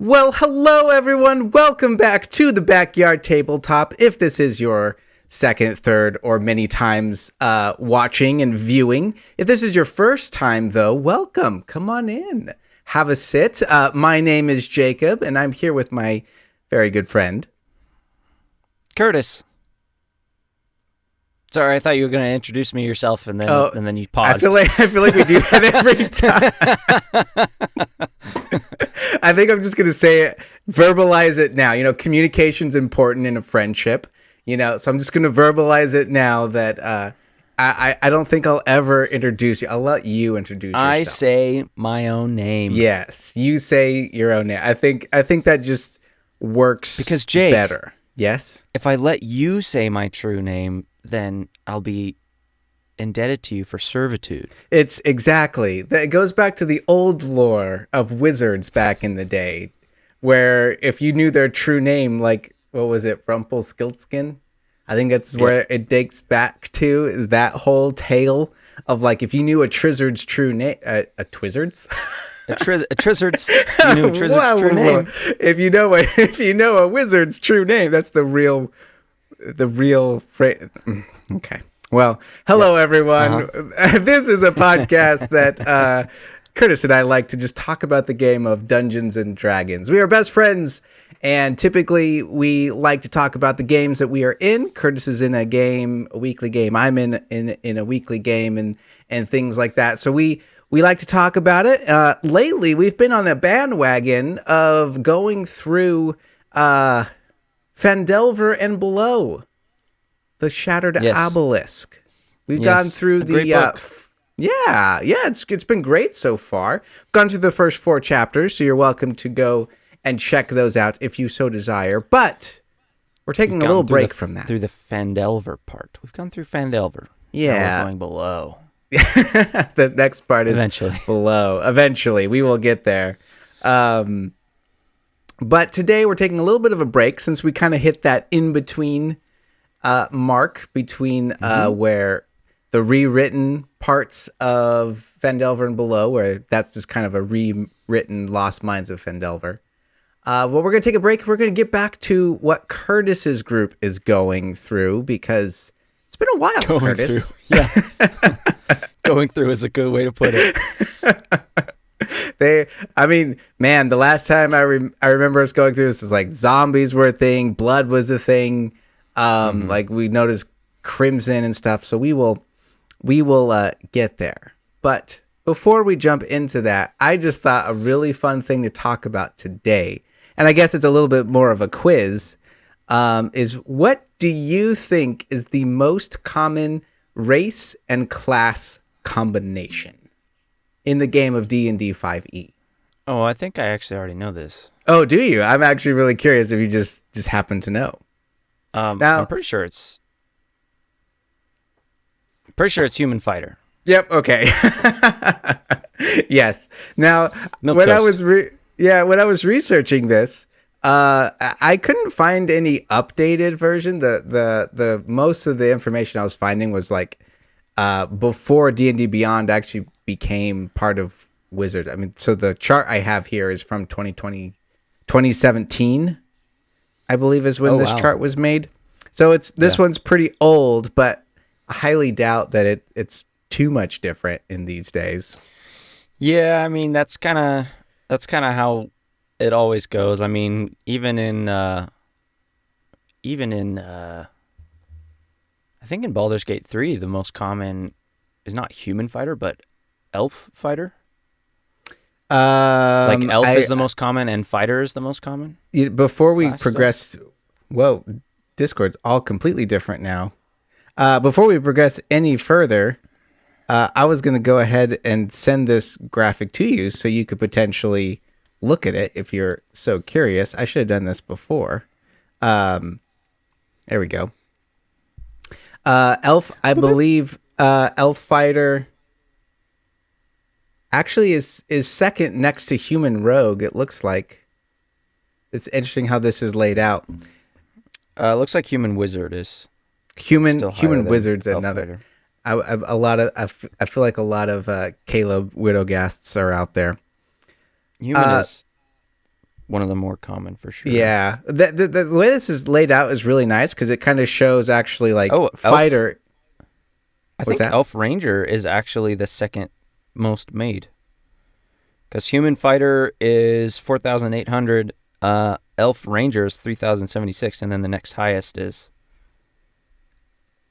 Well, hello everyone. Welcome back to the Backyard Tabletop. If this is your second, third, or many times watching and viewing. If this is your first time, though, welcome. Come on in. Have a sit. My name is Jacob, and I'm here with my very good friend, Kurtis. Sorry, I thought you were going to introduce me yourself, and then you paused. I feel like we do that every time. I think I'm just going to say it, verbalize it now. You know, communication's important in a friendship. You know, so I'm just going to verbalize it now that I don't think I'll ever introduce you. I'll let you introduce yourself. I say my own name. Yes, you say your own name. I think that just works because Jake, better. Yes? If I let you say my true name, then I'll be indebted to you for servitude. It's exactly. It goes back to the old lore of wizards back in the day, where if you knew their true name, like, what was it, Rumpelstiltskin? I think that's where it dates back to, is that whole tale of, like, if you knew a Trizzard's true name, a Twizzard's? A Trizzard's, you knew a Trizzard's true name. If you know a wizard's true name, that's the real phrase. Okay. Well, hello everyone. This is a podcast that Kurtis and I like to just talk about the game of Dungeons and Dragons. We are best friends, and typically we like to talk about the games that we are in. Kurtis is in a weekly game. I'm in a weekly game and things like that. So we like to talk about it. Lately, we've been on a bandwagon of going through Phandelver and Below, the Shattered Obelisk. We've gone through it's been great so far. Gone through the first 4 chapters, so you're welcome to go and check those out if you so desire. But we're taking a little break from that. Through the Phandelver part. We've gone through Phandelver. Yeah. Now we're going below. The next part is below. Eventually, we will get there. But today we're taking a little bit of a break since we kind of hit that in-between mark between where the rewritten parts of Phandelver and Below, where that's just kind of a rewritten Lost Mines of Phandelver. Well, we're going to take a break. We're going to get back to what Kurtis's group is going through, because it's been a while, Kurtis. Yeah. Going through is a good way to put it. The last time I remember us going through this is like zombies were a thing, blood was a thing. Like we noticed crimson and stuff. So we will get there. But before we jump into that, I just thought a really fun thing to talk about today, and I guess it's a little bit more of a quiz, is what do you think is the most common race and class combination in the game of D&D 5e? Oh, I think I actually already know this. Oh, do you? I'm actually really curious if you just happen to know. Now, I'm pretty sure it's human fighter. Yep. Okay. Yes. Now, when I was researching this, I couldn't find any updated version. The most of the information I was finding was like before D&D Beyond actually became part of Wizard. I mean, so the chart I have here is from 2017, I believe, is when this chart was made. So this one's pretty old, but I highly doubt that it's too much different in these days. Yeah, I mean that's kind of how it always goes. I mean, even in I think in Baldur's Gate 3, the most common is not human fighter, but elf fighter. Like elf is the most common and fighter is the most common. Before we progress, whoa, Discord's all completely different now. Before we progress any further, I was going to go ahead and send this graphic to you so you could potentially look at it if you're so curious. I should have done this before. There we go. Elf, I believe, elf fighter actually is second next to human rogue. It looks like. It's interesting how this is laid out. Looks like human wizard is human wizard's another. I feel like a lot of Caleb Widowgasts are out there. Human is one of the more common for sure. Yeah, the way this is laid out is really nice because it kind of shows actually like fighter. I think Elf Ranger is actually the second most made. Because Human Fighter is 4,800, Elf Ranger is 3,076, and then the next highest is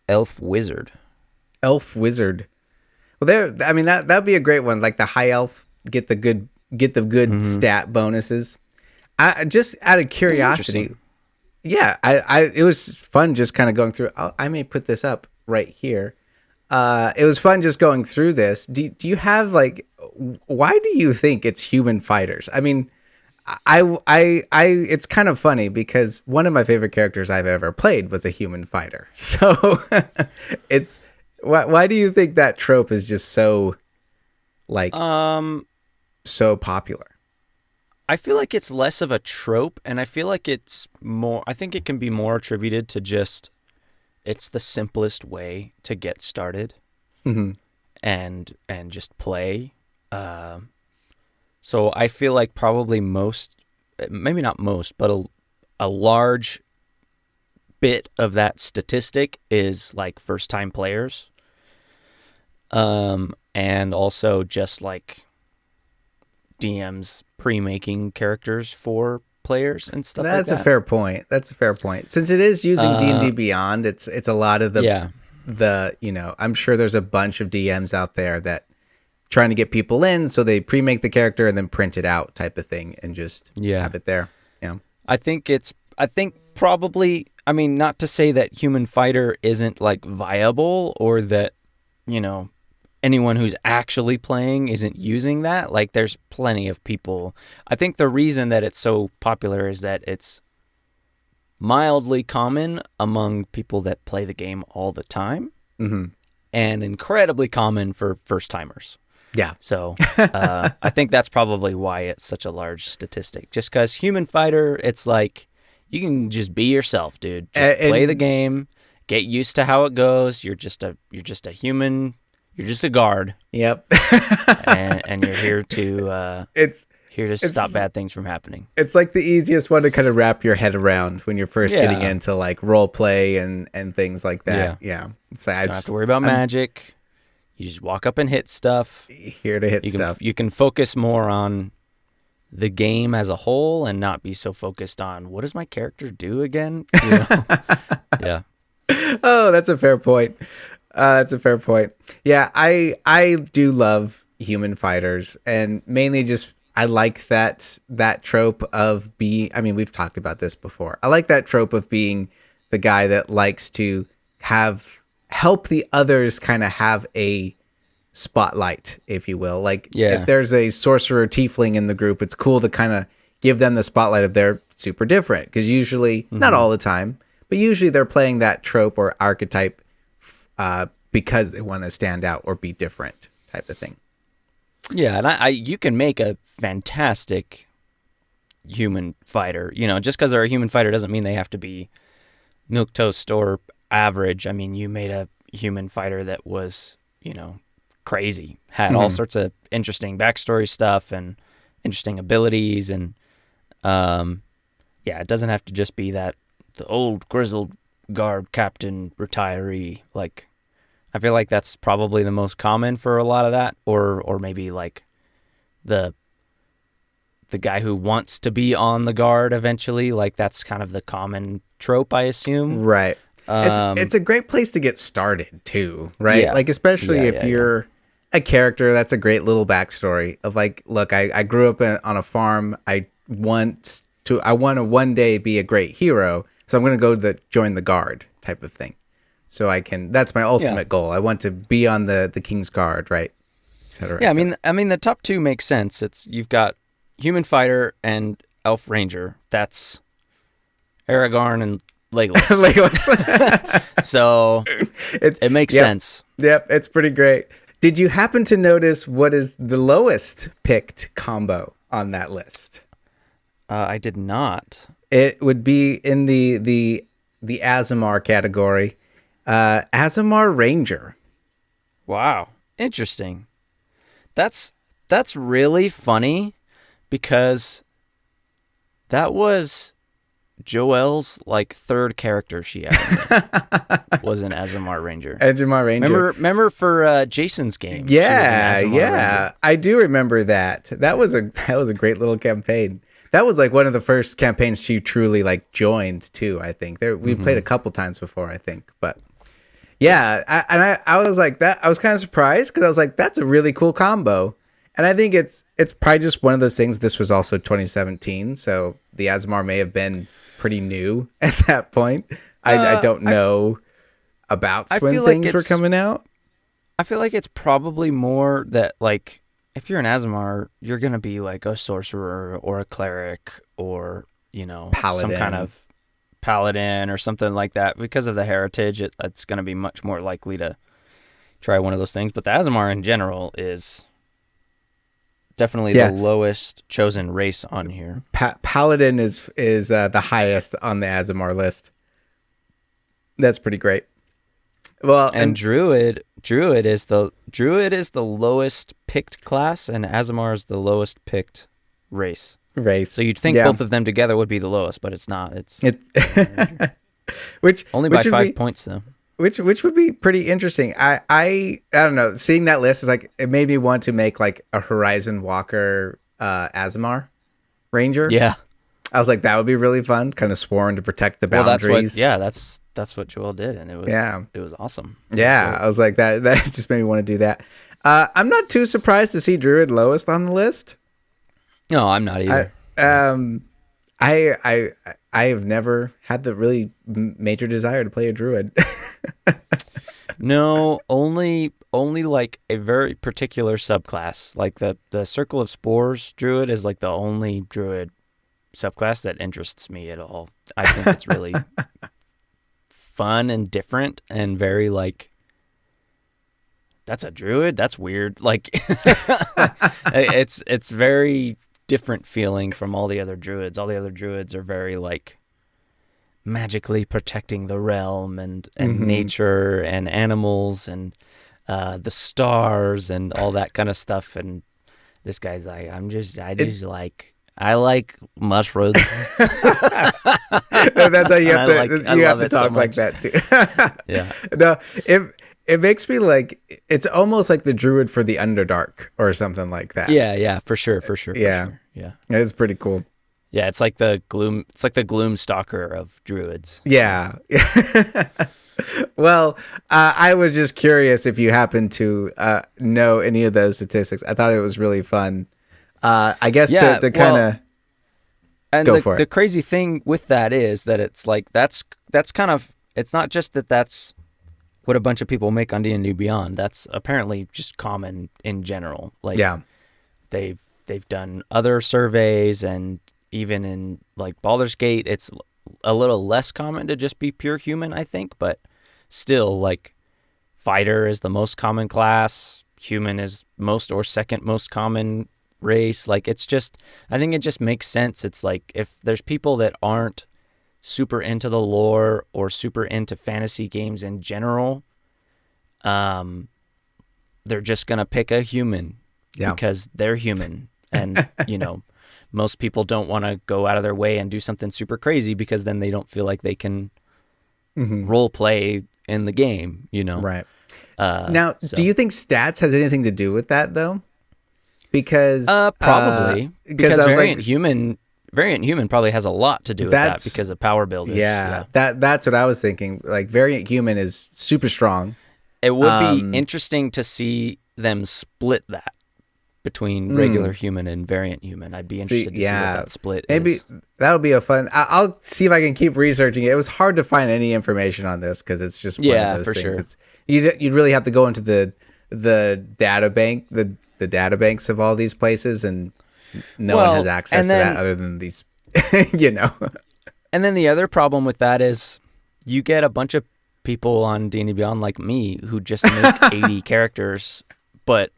Elf Wizard. Elf Wizard. Well, that'd be a great one. Like the high elf get the good stat bonuses. I just out of curiosity, yeah, it was fun just kind of going through. I may put this up right here. It was fun just going through this. Do you have like, why do you think it's human fighters? I mean, it's kind of funny because one of my favorite characters I've ever played was a human fighter. So it's, why do you think that trope is just so like, so popular? I feel like it's less of a trope, and I feel like it's more, I think it can be more attributed to just, it's the simplest way to get started and just play. So I feel like probably maybe not most, but a large bit of that statistic is like first time players. And also just like DMs pre-making characters for players and stuff like that. That's a fair point. Since it is using D&D Beyond, it's a lot of the I'm sure there's a bunch of DMs out there that trying to get people in, so they pre-make the character and then print it out type of thing and just have it there. Yeah. I think probably, I mean, not to say that Human Fighter isn't like viable or that, anyone who's actually playing isn't using that. Like there's plenty of people. I think the reason that it's so popular is that it's mildly common among people that play the game all the time and incredibly common for first timers. Yeah. So I think that's probably why it's such a large statistic. Just because Human Fighter, it's like you can just be yourself, dude. Just play the game, get used to how it goes. You're just a human. You're just a guard. Yep. and you're here to stop bad things from happening. It's like the easiest one to kind of wrap your head around when you're first getting into like role play and things like that. Yeah. So you don't have to worry about magic. You just walk up and hit stuff. Here to hit stuff. You can focus more on the game as a whole and not be so focused on what does my character do again? Yeah. Oh, that's a fair point. Yeah, I do love human fighters, and mainly just I like that trope of being. I mean, we've talked about this before. I like that trope of being the guy that likes to help the others kind of have a spotlight, if you will. Like if there's a sorcerer tiefling in the group, it's cool to kind of give them the spotlight of they're super different, because usually, not all the time, but usually they're playing that trope or archetype because they want to stand out or be different type of thing. Yeah, and you can make a fantastic human fighter. Just because they're a human fighter doesn't mean they have to be milquetoast or average. I mean, you made a human fighter that was, crazy, had all sorts of interesting backstory stuff and interesting abilities, and it doesn't have to just be the old grizzled guard captain retiree. Like, I feel like that's probably the most common for a lot of that, or maybe like the guy who wants to be on the guard eventually. Like that's kind of the common trope, I assume. Right. It's a great place to get started too, right? Yeah. Like especially if you're a character, that's a great little backstory of like, look, I grew up on a farm. I want to one day be a great hero. So I'm going to go join the guard type of thing. So that's my ultimate goal. I want to be on the King's Guard, right? Et cetera, yeah, I mean, the top two make sense. You've got Human Fighter and Elf Ranger. That's Aragorn and Legolas. So it makes sense. Yep, it's pretty great. Did you happen to notice what is the lowest picked combo on that list? I did not. It would be in the Aasimar category. Aasimar Ranger. Wow, interesting. That's really funny because That was Joelle's like third character she had was an Azamar Ranger. Azamar Ranger. Remember for Jason's game? Yeah, she was an yeah. Ranger. I do remember that. That was a great little campaign. That was like one of the first campaigns she truly like joined too, I think. We played a couple times before, I think. But yeah, I was like that. I was kind of surprised because I was like, that's a really cool combo. And I think it's probably just one of those things. This was also 2017, so the Azamar may have been pretty new at that point. I don't know about when things were coming out. I feel like it's probably more that like if you're an Azamar, you're gonna be like a sorcerer or a cleric or Paladin. some kind of paladin or something like that. Because of the heritage, it's gonna be much more likely to try one of those things. But the Azamar in general is definitely the lowest chosen race on here. Paladin is the highest on the Azamar list. That's pretty great. Well, and Druid is the lowest picked class, and Azamar is the lowest picked race. So you'd think both of them together would be the lowest, but it's not. It's only by 5 points though. Which would be pretty interesting. I don't know. Seeing that list is like it made me want to make like a Horizon Walker Azamar Ranger. Yeah, I was like that would be really fun. Kind of sworn to protect the boundaries. That's what Joel did, and it was awesome. Yeah, I was like that just made me want to do that. I'm not too surprised to see Druid lowest on the list. No, I'm not either. I have never had the really major desire to play a Druid. No, only like a very particular subclass. Like the Circle of Spores Druid is like the only Druid subclass that interests me at all. I think it's really fun and different and very like, that's a Druid? That's weird. Like it's very different feeling from all the other Druids. All the other Druids are very like magically protecting the realm and nature and animals and the stars and all that kind of stuff. And this guy's like, I like mushrooms. That's how you have to talk so like that too. Yeah. No, it makes me like it's almost like the Druid for the Underdark or something like that. Yeah, for sure. Yeah. It's pretty cool. Yeah, it's like the gloom stalker of Druids. Yeah. Well, I was just curious if you happen to know any of those statistics. I thought it was really fun. I guess to kind of go for it. The crazy thing with that is that it's like that's kind of, it's not just that's what a bunch of people make on D&D Beyond. That's apparently just common in general. Like they've done other surveys, and even in like Baldur's Gate, it's a little less common to just be pure human, I think, but still, like, fighter is the most common class, human is most or second most common race. Like, it's just, I think it just makes sense. It's like, if there's people that aren't super into the lore or super into fantasy games in general, they're just gonna pick a human because they're human. And most people don't want to go out of their way and do something super crazy because then they don't feel like they can role play in the game, Right. Now, do you think stats has anything to do with that though? Because probably because variant human probably has a lot to do with that because of power builders. Yeah. That's what I was thinking. Like variant human is super strong. It would be interesting to see them split that between regular human and variant human. I'd be interested to see what that split maybe is. That'll be a fun. I'll see if I can keep researching it. It was hard to find any information on this because it's just one of those things. Sure. It's you'd really have to go into the data bank, the data banks of all these places, and no one has access to that other than these, And then the other problem with that is you get a bunch of people on D&D Beyond like me who just make 80 characters, but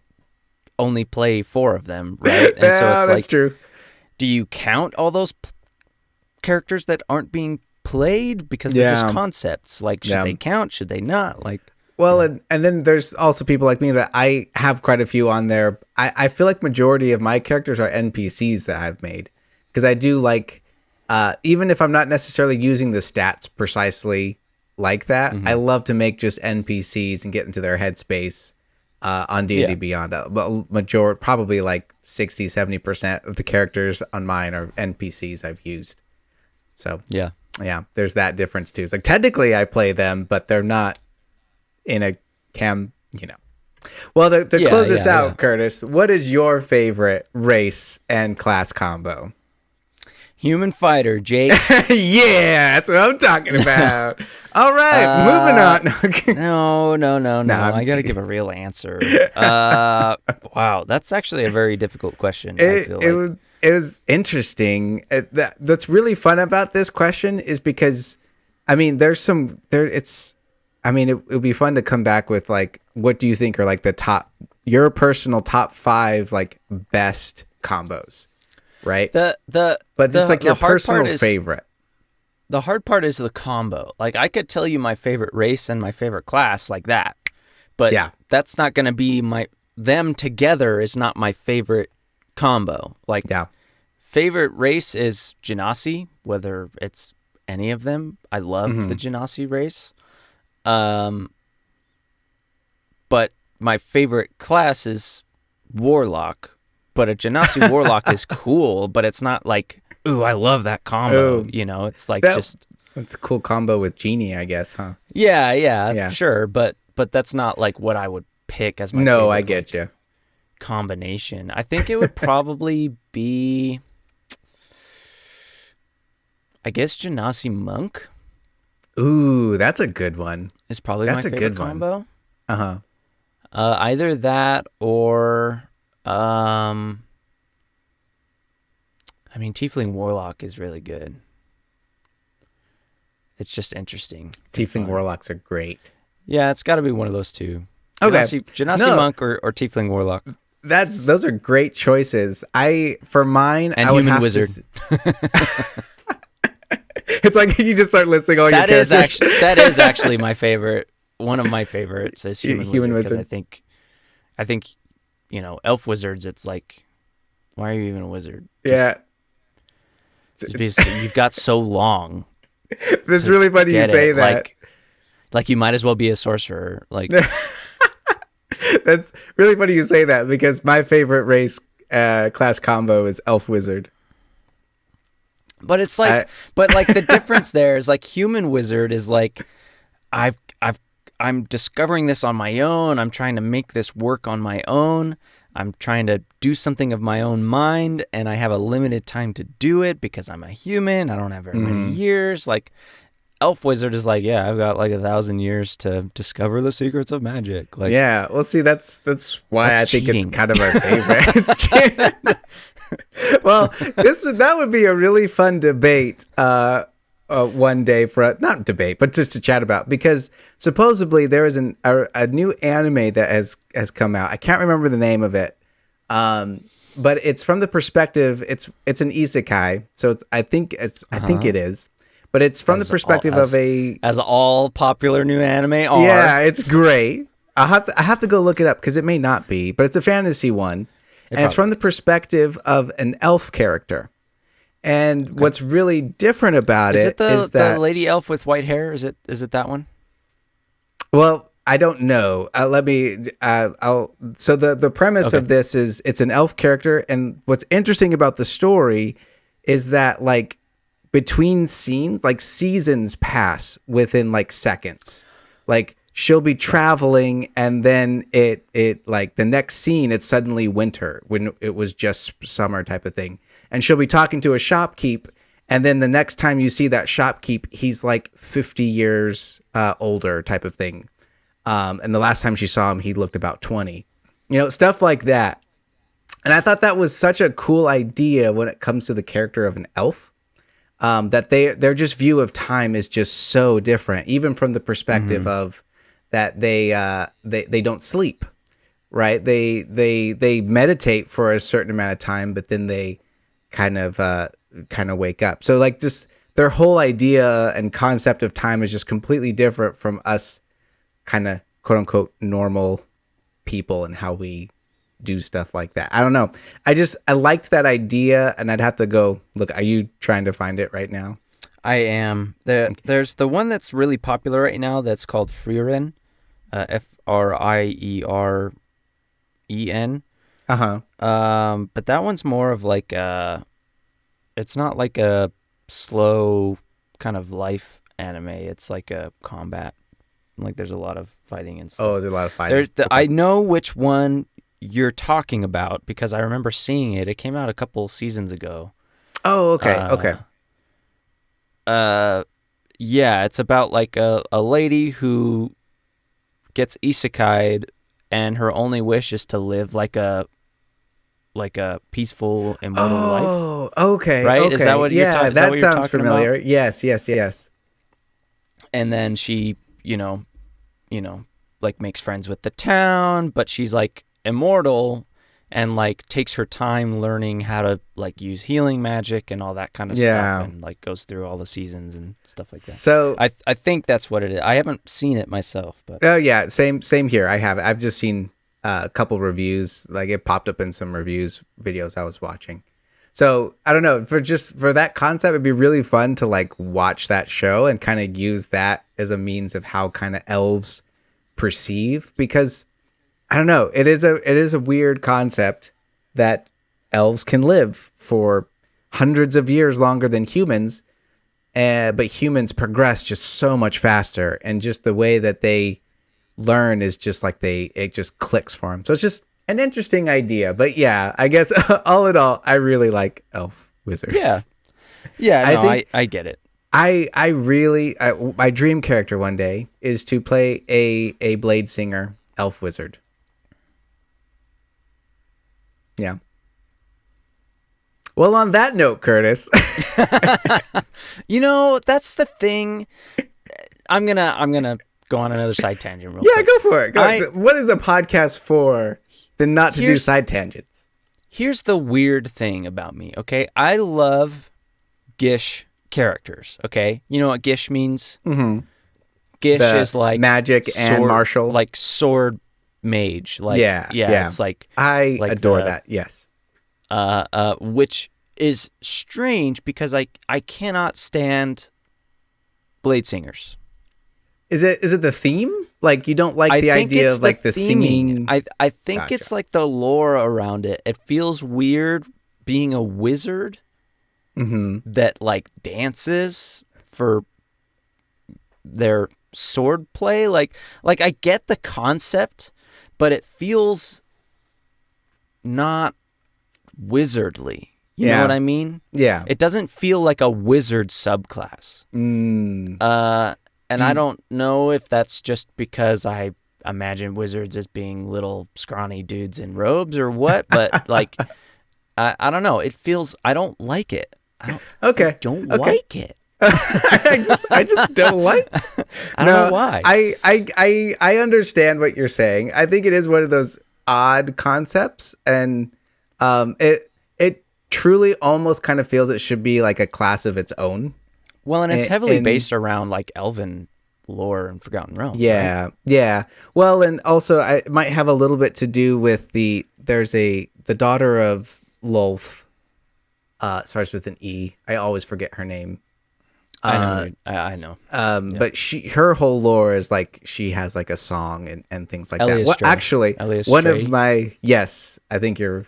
only play 4 of them, right? And so it's that's true. Do you count all those characters that aren't being played because they're just concepts? Like, should they count? Should they not? Like, well, and then there's also people like me that I have quite a few on there. I feel like majority of my characters are NPCs that I've made because I do like even if I'm not necessarily using the stats precisely like that, I love to make just NPCs and get into their headspace on D&D Beyond. But probably like 60-70% of the characters on mine are NPCs I've used. So yeah, there's that difference too. It's like technically I play them, but they're not in a Well, to close this out, Kurtis, what is your favorite race and class combo? Human fighter, Jake. Yeah, that's what I'm talking about. All right, moving on. No. I got to give a real answer. Wow, that's actually a very difficult question. It was interesting. That's really fun about this question is because, I mean, it would be fun to come back with like, what do you think are like your personal top 5 like best combos? Right. But just like your personal favorite. The hard part is the combo. Like I could tell you my favorite race and my favorite class like that, but that's not going to be them together is not my favorite combo. Like favorite race is Genasi, whether it's any of them. I love the Genasi race. But my favorite class is Warlock. But a Genasi Warlock is cool, but it's not like, ooh, I love that combo. It's like it's a cool combo with Genie, I guess, huh? Yeah, sure. But that's not like what I would pick as my favorite. No, I get you. Combination. I think it would probably be, I guess, Genasi Monk. Ooh, that's a good one. It's probably my favorite combo. Uh-huh. Either that or... Tiefling Warlock is really good. It's just interesting. Tiefling Warlocks are great. Yeah, it's got to be one of those two. Okay. Genasi Monk or Tiefling Warlock. Those are great choices. For mine, and I would Human have Wizard. It's like you just start listing all your characters. That is actually my favorite. One of my favorites is Human Wizard. I think, elf wizards, it's like, why are you even a wizard? Yeah. You've got so long. That's really funny you say that. Like you might as well be a sorcerer. Like that's really funny you say that because my favorite race class combo is elf wizard. But it's like, the difference there is like human wizard is like, I'm discovering this on my own. I'm trying to make this work on my own. I'm trying to do something of my own mind, and I have a limited time to do it because I'm a human. I don't have very many years. Like, elf wizard is like, yeah, I've got like 1,000 years to discover the secrets of magic. Like, yeah, well, see, that's why I think cheating. It's kind of our favorite. It's cheating. Well, that would be a really fun debate. One day not debate, but just to chat about, because supposedly there is a new anime that has come out. I can't remember the name of it, but it's from the perspective. It's an isekai, so I think it is, but it's from the perspective of as all popular new anime are. Yeah, it's great. I have to go look it up because it may not be, but it's a fantasy one, and it's from the perspective of an elf character. And what's really different about is the lady elf with white hair? Is it that one? Well, I don't know. So the premise of this is it's an elf character, and what's interesting about the story is that like between scenes, like seasons pass within like seconds. Like she'll be traveling, and then it like the next scene, it's suddenly winter when it was just summer type of thing. And she'll be talking to a shopkeep, and then the next time you see that shopkeep, he's like 50 years older type of thing. And the last time she saw him, he looked about 20. Stuff like that. And I thought that was such a cool idea when it comes to the character of an elf, that their just view of time is just so different, even from the perspective of that they don't sleep, right? They meditate for a certain amount of time, but then they kind of wake up. So like just their whole idea and concept of time is just completely different from us kind of quote unquote normal people and how we do stuff like that. I don't know. I liked that idea, and I'd have to go look. Are you trying to find it right now? I am. There's the one that's really popular right now that's called Frieren, Frierren. But that one's more of like it's not like a slow kind of life anime. It's like a combat. Like there's a lot of fighting and stuff. Oh, there's a lot of fighting. I know which one you're talking about because I remember seeing it. It came out a couple seasons ago. Oh, okay. Yeah, it's about like a lady who gets isekai'd, and her only wish is to live like a peaceful immortal life. Oh, okay. Right? Okay. Is that what you're talking about? That sounds familiar. About? Yes. And then she, like makes friends with the town, but she's like immortal and like takes her time learning how to like use healing magic and all that kind of stuff, and like goes through all the seasons and stuff like that. So I think that's what it is. I haven't seen it myself, but oh yeah, same here. I've just seen a couple reviews, like it popped up in some reviews videos I was watching. So I don't know, for that concept, it'd be really fun to like watch that show and kind of use that as a means of how kind of elves perceive, because I don't know, it is a weird concept that elves can live for hundreds of years longer than humans, but humans progress just so much faster, and just the way that they learn is just like it just clicks for them. So it's just an interesting idea. But yeah, I guess all in all, I really like elf wizards. Yeah, I get it. I really my dream character one day is to play a blade singer elf wizard. Yeah. Well, on that note, Kurtis, that's the thing. I'm gonna go on another side tangent real quick. Go for it. What is a podcast for than not to do side tangents? Here's the weird thing about me, okay? I love Gish characters, okay? You know what Gish means? Mm-hmm. Gish is like magic and martial. Like sword mage. Like, yeah. It's like I adore that, yes. Which is strange because I cannot stand blade singers. Is it the theme? Like you don't like the idea of like the singing? I think it's like the lore around it. It feels weird being a wizard that like dances for their sword play. Like I get the concept, but it feels not wizardly. You know what I mean? Yeah. It doesn't feel like a wizard subclass. And I don't know if that's just because I imagine wizards as being little scrawny dudes in robes or what, but like, I don't know. It feels, I don't like it. I don't like it. I just don't like. I don't know why. I understand what you're saying. I think it is one of those odd concepts, and it truly almost kind of feels it should be like a class of its own. Well, and it's heavily based around like elven lore and Forgotten Realms. Yeah, right? yeah. Well, and also it might have a little bit to do with the daughter of Lolth, starts with an E. I always forget her name. I know. But her whole lore is like she has like a song and things like that. Well, actually, one of my I think you're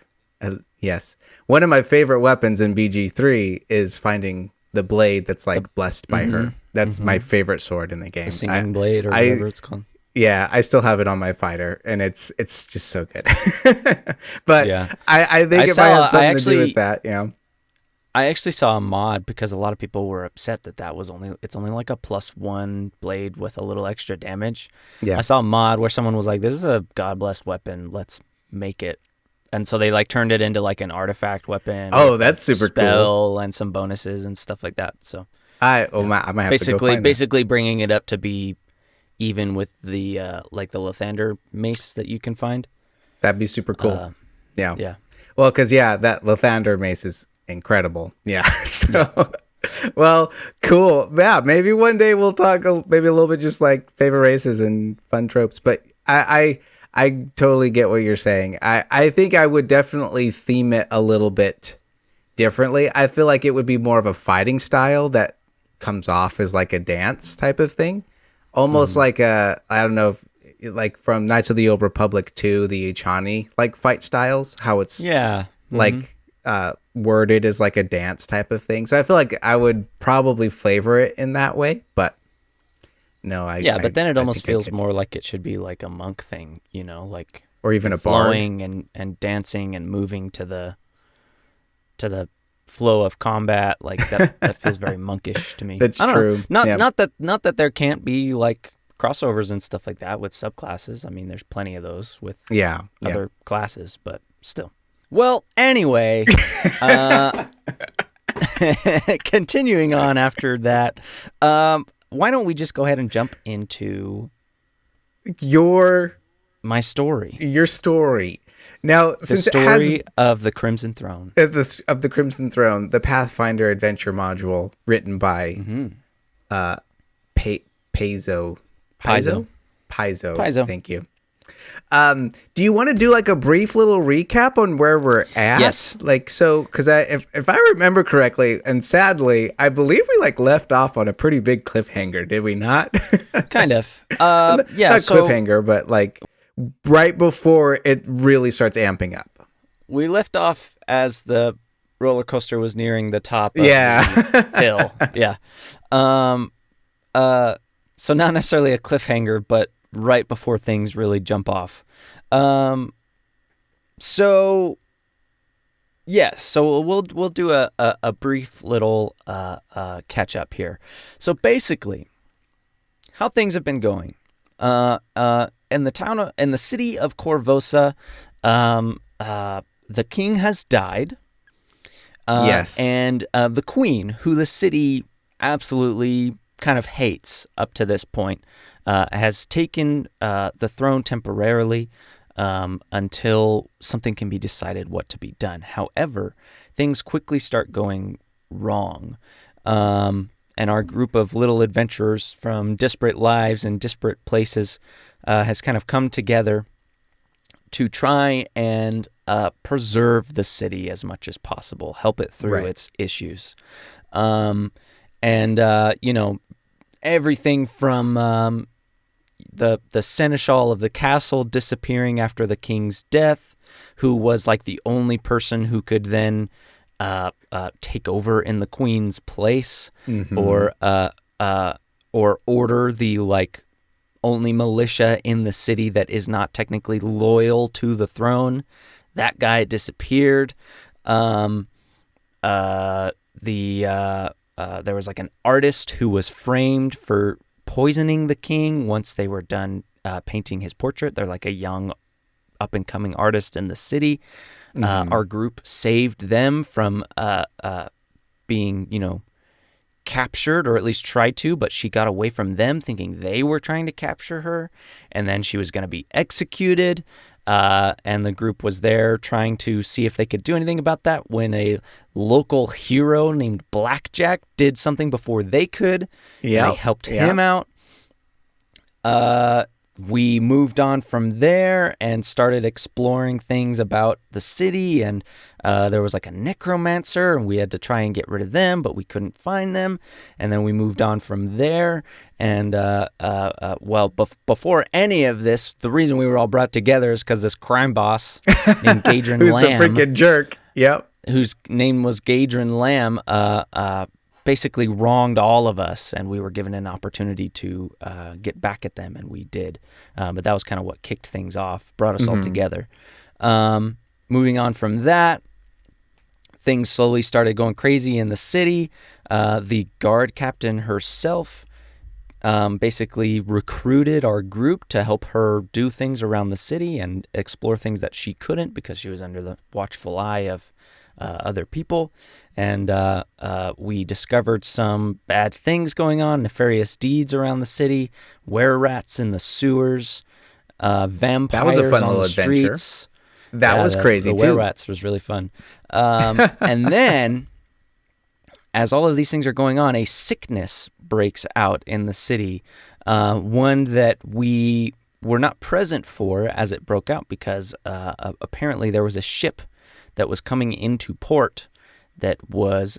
yes. One of my favorite weapons in BG3 is finding the blade that's like blessed by her. That's my favorite sword in the game. The singing blade or whatever it's called. Yeah, I still have it on my fighter, and it's just so good. But yeah. I think it might have something to do with that. Yeah. I actually saw a mod because a lot of people were upset that it's only like a +1 blade with a little extra damage. Yeah. I saw a mod where someone was like, "This is a god blessed weapon. Let's make it." And so they like turned it into like an artifact weapon. Oh, that's super spell cool. And some bonuses and stuff like that. So I might have to go find basically bringing it up to be even with the like the Lathander mace that you can find. That'd be super cool. Yeah. Yeah. Well, because that Lathander mace is incredible. Yeah. So, well, cool. Yeah. Maybe one day we'll talk maybe a little bit just like favorite races and fun tropes. But I I totally get what you're saying. I think I would definitely theme it a little bit differently. I feel like it would be more of a fighting style that comes off as like a dance type of thing. Almost like a, I don't know, if, like from Knights of the Old Republic to the Ichani like fight styles, how it's like worded as like a dance type of thing. So I feel like I would probably flavor it in that way, but no, but then it almost feels more like it should be like a monk thing, you know, like or even a flowing and dancing and moving to the flow of combat. Like that feels very monkish to me. That's true. Not that there can't be like crossovers and stuff like that with subclasses. I mean, there's plenty of those with other classes, but still. Well, anyway, continuing on after that, why don't we just go ahead and jump into my story? Your story. Now, since the story of the Crimson Throne. Of the Crimson Throne, the Pathfinder adventure module written by Paizo. Thank you. Do you want to do like a brief little recap on where we're at? Yes. Like, so, because if I remember correctly, and sadly, I believe we like left off on a pretty big cliffhanger, did we not? Kind of. Not cliffhanger, but like right before it really starts amping up. We left off as the roller coaster was nearing the top of the hill. Yeah. So not necessarily a cliffhanger, but right before things really jump off. So we'll do a brief little catch up here. So basically, how things have been going. In the city of Corvosa, the king has died. Yes. And the queen, who the city absolutely kind of hates up to this point, has taken the throne temporarily until something can be decided what to be done. However, things quickly start going wrong. And our group of little adventurers from disparate lives and disparate places has kind of come together to try and preserve the city as much as possible, help it through its issues. Everything from the seneschal of the castle disappearing after the king's death, who was like the only person who could then take over in the queen's place, or order the like only militia in the city that is not technically loyal to the throne. That guy disappeared. There was like an artist who was framed for poisoning the king once they were done painting his portrait. They're like a young up-and-coming artist in the city. Our group saved them from being, captured, or at least tried to, but she got away from them thinking they were trying to capture her, and then she was going to be executed. And the group was there trying to see if they could do anything about that when a local hero named Blackjack did something before they could. Yeah, they helped him out. We moved on from there and started exploring things about the city, and there was like a necromancer, and we had to try and get rid of them, but we couldn't find them. And then we moved on from there, and before any of this, the reason we were all brought together is because this crime boss named Gadrin who's Lamb, the freaking jerk, whose name was Gadrin Lamb, basically wronged all of us, and we were given an opportunity to get back at them, and we did. But that was kind of what kicked things off, brought us all together. Moving on from that, things slowly started going crazy in the city. The guard captain herself basically recruited our group to help her do things around the city and explore things that she couldn't because she was under the watchful eye of other people. And we discovered some bad things going on, nefarious deeds around the city, were-rats in the sewers, vampires that was a fun on little the adventure. streets. That was crazy, the too. Were-rats was really fun. And then, as all of these things are going on, a sickness breaks out in the city, one that we were not present for as it broke out because apparently there was a ship that was coming into port that was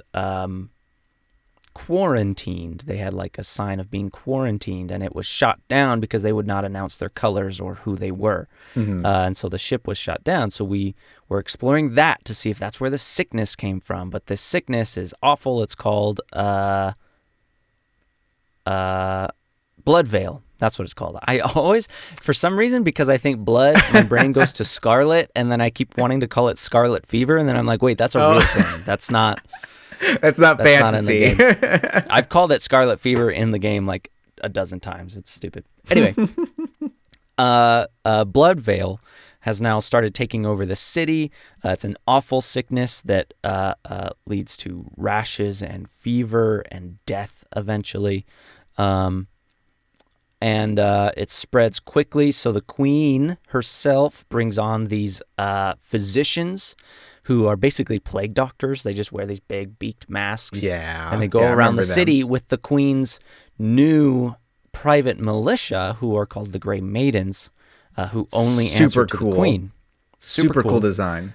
quarantined. They had like a sign of being quarantined, and it was shot down because they would not announce their colors or who they were. And so the ship was shot down. So we were exploring that to see if that's where the sickness came from. But this sickness is awful. It's called blood veil. That's what it's called. I always, for some reason, because I think blood, my brain goes to scarlet, and then I keep wanting to call it scarlet fever, and then I'm like, wait, that's a real thing. That's not fantasy. Not in the game. I've called it scarlet fever in the game like a dozen times. It's stupid. Anyway, blood veil has now started taking over the city. It's an awful sickness that leads to rashes and fever and death eventually. And it spreads quickly, so the queen herself brings on these physicians who are basically plague doctors. They just wear these big beaked masks. Yeah. And they go around the city with the queen's new private militia, who are called the Grey Maidens, who only answer to the queen. Super cool design.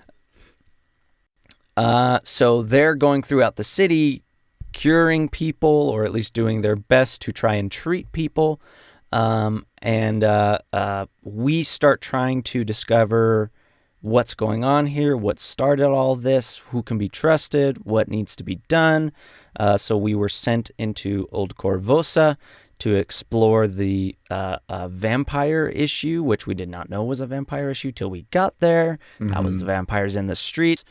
So they're going throughout the city, curing people, or at least doing their best to try and treat people. And we start trying to discover what's going on here, what started all this, who can be trusted, what needs to be done. So we were sent into Old Corvosa to explore the vampire issue, which we did not know was a vampire issue till we got there. That was the vampires in the street.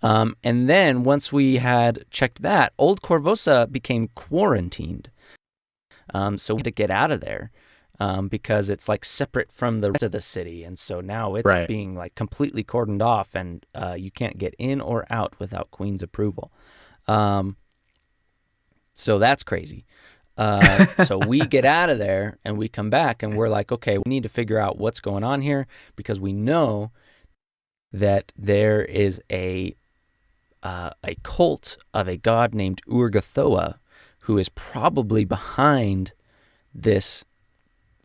And then once we had checked that, Old Corvosa became quarantined. So we had to get out of there. Because it's like separate from the rest of the city, and so now it's being like completely cordoned off, and you can't get in or out without Queen's approval. So that's crazy. So we get out of there and we come back and we're like, okay, we need to figure out what's going on here, because we know that there is a cult of a god named Urgathoa who is probably behind this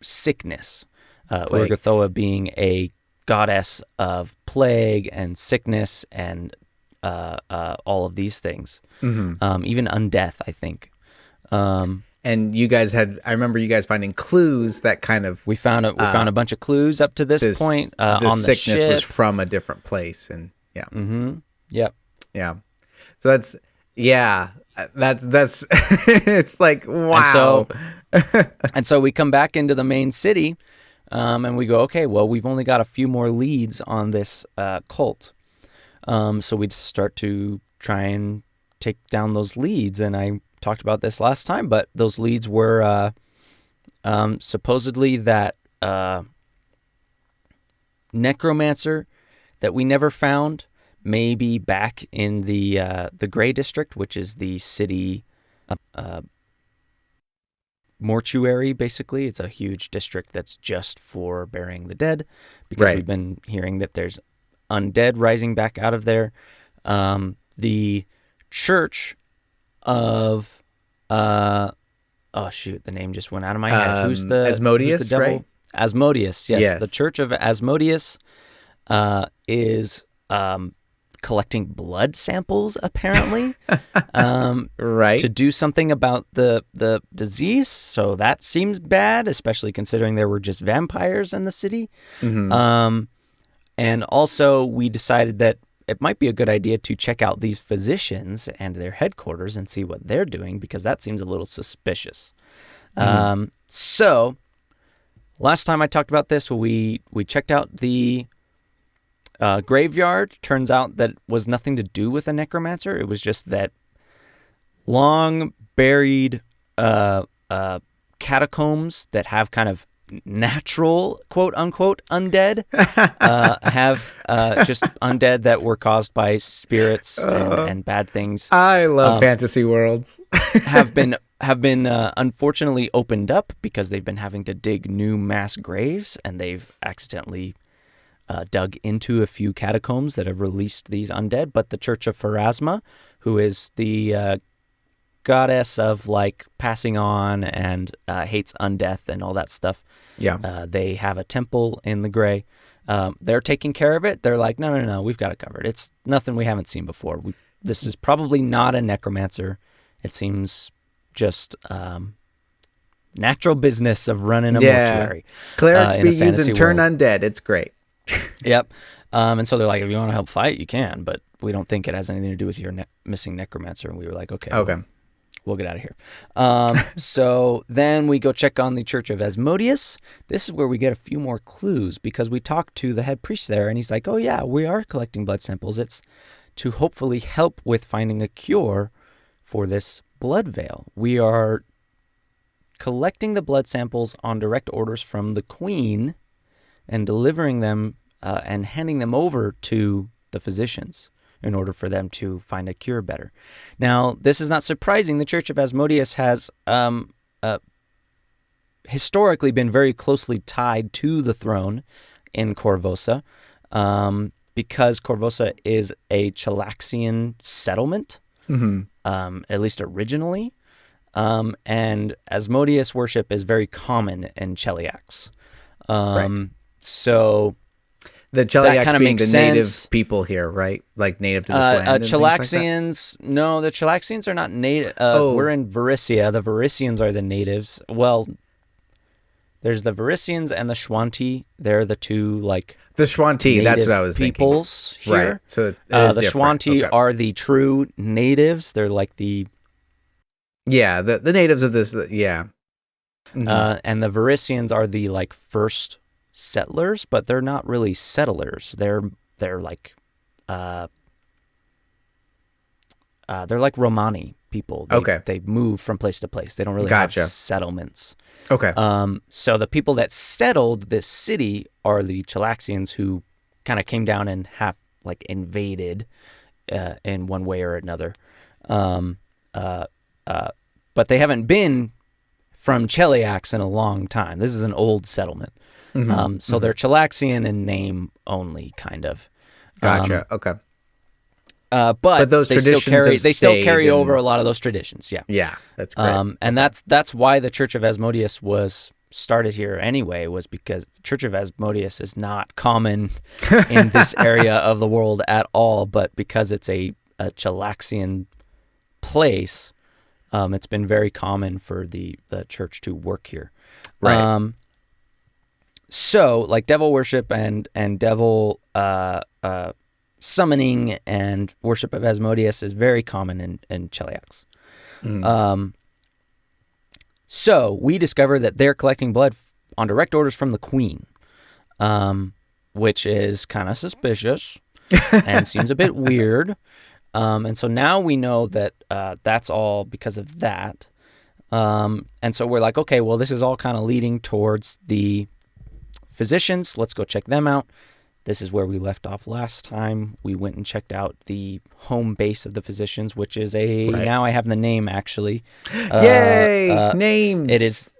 sickness. Urgathoa being a goddess of plague and sickness and all of these things. Even undeath, I think. And you guys I remember you guys finding clues that kind of... We found a bunch of clues up to this point on the sickness ship. was from a different place, and yeah. Yep. Yeah. So that's it's like, wow. And so we come back into the main city, and we go, okay, well, we've only got a few more leads on this cult. So we start to try and take down those leads, and I talked about this last time, but those leads were supposedly that necromancer that we never found, maybe back in the Grey District, which is the city mortuary, basically. It's a huge district that's just for burying the dead, because we've been hearing that there's undead rising back out of there. The church of the name just went out of my head. Who's the Asmodeus, who's the devil? right? Asmodeus, yes. The church of Asmodeus is collecting blood samples, apparently, to do something about the disease. So that seems bad, especially considering there were just vampires in the city. And also we decided that it might be a good idea to check out these physicians and their headquarters and see what they're doing, because that seems a little suspicious. So last time I talked about this, we checked out the graveyard. Turns out that was nothing to do with a necromancer. It was just that long buried catacombs that have kind of natural, quote unquote, undead, have just undead that were caused by spirits and bad things. I love fantasy worlds. have been unfortunately opened up because they've been having to dig new mass graves, and they've accidentally dug into a few catacombs that have released these undead. But the Church of Pharasma, who is the goddess of like passing on and hates undeath and all that stuff. Yeah. They have a temple in the gray. They're taking care of it. They're like, no, we've got it covered. It's nothing we haven't seen before. This is probably not a necromancer. It seems just natural business of running a mortuary. Clerics be using turn undead. It's great. Yep. And so they're like, if you want to help fight, you can, but we don't think it has anything to do with your missing necromancer. And we were like, okay. We'll get out of here. So then we go check on the Church of Asmodeus. This is where we get a few more clues because we talked to the head priest there, and he's like, oh, yeah, we are collecting blood samples. It's to hopefully help with finding a cure for this blood veil. We are collecting the blood samples on direct orders from the Queen and delivering them and handing them over to the physicians in order for them to find a cure better. Now, this is not surprising. The Church of Asmodeus has historically been very closely tied to the throne in Korvosa because Korvosa is a Chalaxian settlement, at least originally, and Asmodeus worship is very common in Cheliax. Right. So... The Cheliax being the native people here, right? Like native to this land. Chalaxians, like no, the Chalaxians are not native. We're in Varissia. The Varissians are the natives. Well, there's the Varissians and the Schwanti. They're the two like the Schwanti. That's what I was peoples thinking. Here. Right. So the Schwanti are the true natives. They're like the the natives of this. Yeah. Mm-hmm. And the Varissians are the like first settlers, but they're not really settlers. They're like they're like Romani people. They move from place to place. They don't really have settlements. Okay. So the people that settled this city are the Chalaxians who kind of came down and have like invaded in one way or another. But they haven't been from Cheliax in a long time. This is an old settlement. So they're Chalaxian in name only, kind of. Gotcha. Okay. But those traditions they still carry over a lot of those traditions. Yeah. Yeah, that's great. And that's why the Church of Asmodeus was started here anyway, was because Church of Asmodeus is not common in this area of the world at all, but because it's a Chalaxian place, it's been very common for the church to work here. Right. So, like devil worship and devil summoning and worship of Asmodeus is very common in Cheliax. So we discover that they're collecting blood on direct orders from the Queen, which is kind of suspicious and seems a bit weird. And so now we know that that's all because of that. And so we're like, okay, well, this is all kind of leading towards the physicians. Let's go check them out. This is where we left off last time. We went and checked out the home base of the physicians, which is now I have the name actually. Yay! Names. It's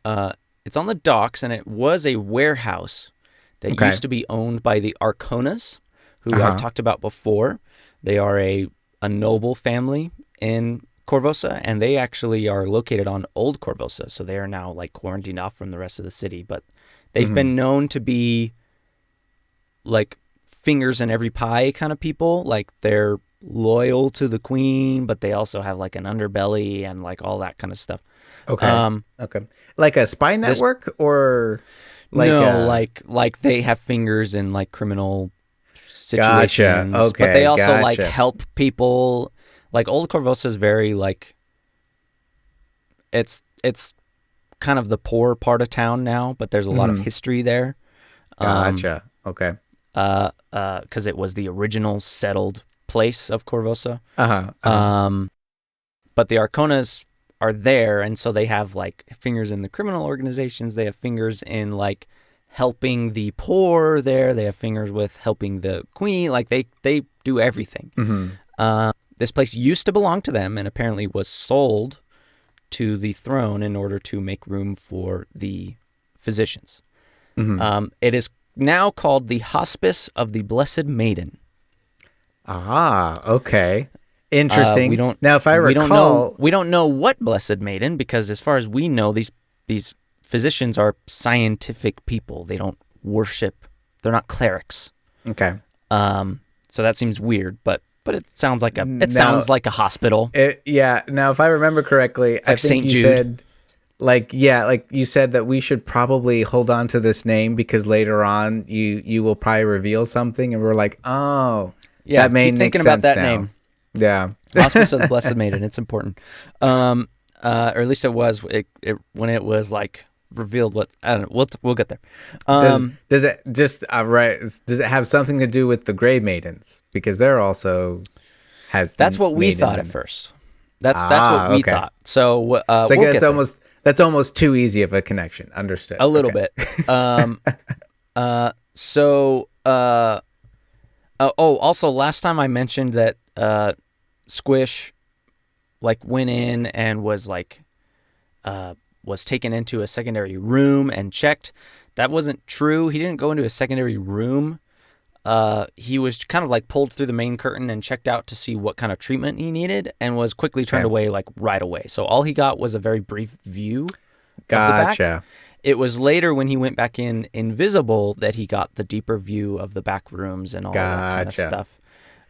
on the docks, and it was a warehouse that used to be owned by the Arconas, who I've talked about before. They are a noble family in Korvosa, and they actually are located on Old Korvosa, so they are now like quarantined off from the rest of the city. But they've been known to be like fingers in every pie kind of people. Like they're loyal to the queen, but they also have like an underbelly and like all that kind of stuff. Okay. Like a spy network, or like like they have fingers in like criminal situations. Gotcha. Okay. But they also like help people. Like Old Korvosa is very like it's kind of the poor part of town now, but there's a lot of history there. Gotcha. Okay. Because it was the original settled place of Korvosa. But the Arconas are there, and so they have like fingers in the criminal organizations. They have fingers in like helping the poor there. They have fingers with helping the queen. Like they do everything. This place used to belong to them and apparently was sold to the throne in order to make room for the physicians. It is now called the Hospice of the Blessed Maiden. Okay. Interesting. Now, if I recall, we don't know what Blessed Maiden, because as far as we know, these physicians are scientific people. They don't worship. They're not clerics. Okay. So that seems weird, but it sounds like sounds like a hospital. Yeah. Now, if I remember correctly, I think St. you Jude. said, like you said that we should probably hold on to this name because later on you will probably reveal something, and we're like, oh, Yeah, that may keep make thinking sense about that now. name. Yeah. Hospice of the Blessed Maiden. It's important. Or at least it was when it was like revealed. What I don't know. We'll get there. Does it just right? Does it have something to do with the Grey Maidens? Because they're also That's what we thought at first. That's what we thought. So it's like that's almost too easy of a connection. Understood. A little bit. Also last time I mentioned that Squish like went in and was taken into a secondary room and checked. That wasn't true. He didn't go into a secondary room. He was kind of like pulled through the main curtain and checked out to see what kind of treatment he needed, and was quickly turned away like right away. So all he got was a very brief view. Gotcha. Of the back. It was later when he went back in invisible that he got the deeper view of the back rooms and all that kind of stuff.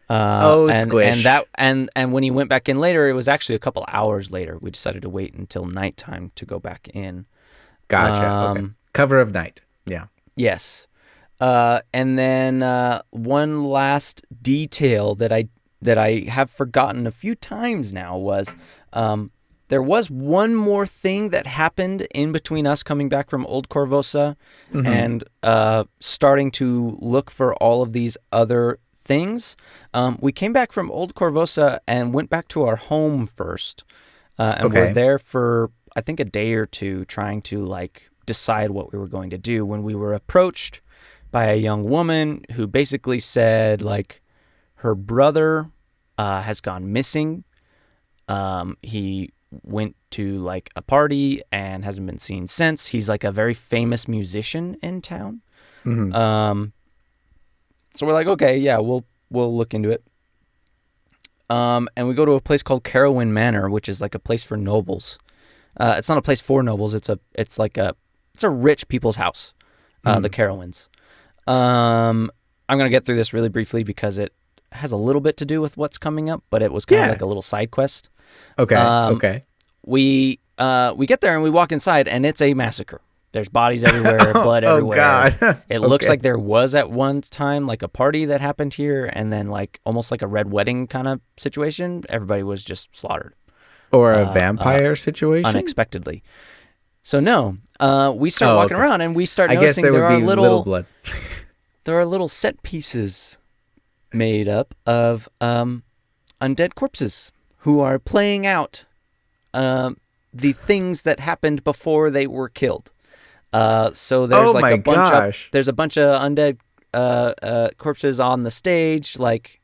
Squish. And when he went back in later, it was actually a couple hours later. We decided to wait until nighttime to go back in. Gotcha. Okay. Cover of night. Yeah. Yes. And then one last detail that I have forgotten a few times now was there was one more thing that happened in between us coming back from Old Corvosa and starting to look for all of these other things. We came back from Old Corvosa and went back to our home first, and were there for I think a day or two trying to like decide what we were going to do when we were approached by a young woman who basically said like her brother has gone missing. He went to like a party and hasn't been seen since. He's like a very famous musician in town. So we're like, okay, yeah, we'll look into it. And we go to a place called Carowin Manor, which is like a place for nobles. It's not a place for nobles. It's a rich people's house. The Carowins. I'm gonna get through this really briefly because it has a little bit to do with what's coming up, but it was kind of like a little side quest. Okay. We get there and we walk inside and it's a massacre. There's bodies everywhere, blood everywhere. Oh God. It looks like there was at one time like a party that happened here, and then like almost like a red wedding kind of situation. Everybody was just slaughtered. Or a vampire situation? Unexpectedly. So no, we start walking around and we start noticing there are would be little blood. There are little set pieces made up of undead corpses who are playing out the things that happened before they were killed. So there's there's a bunch of undead corpses on the stage, like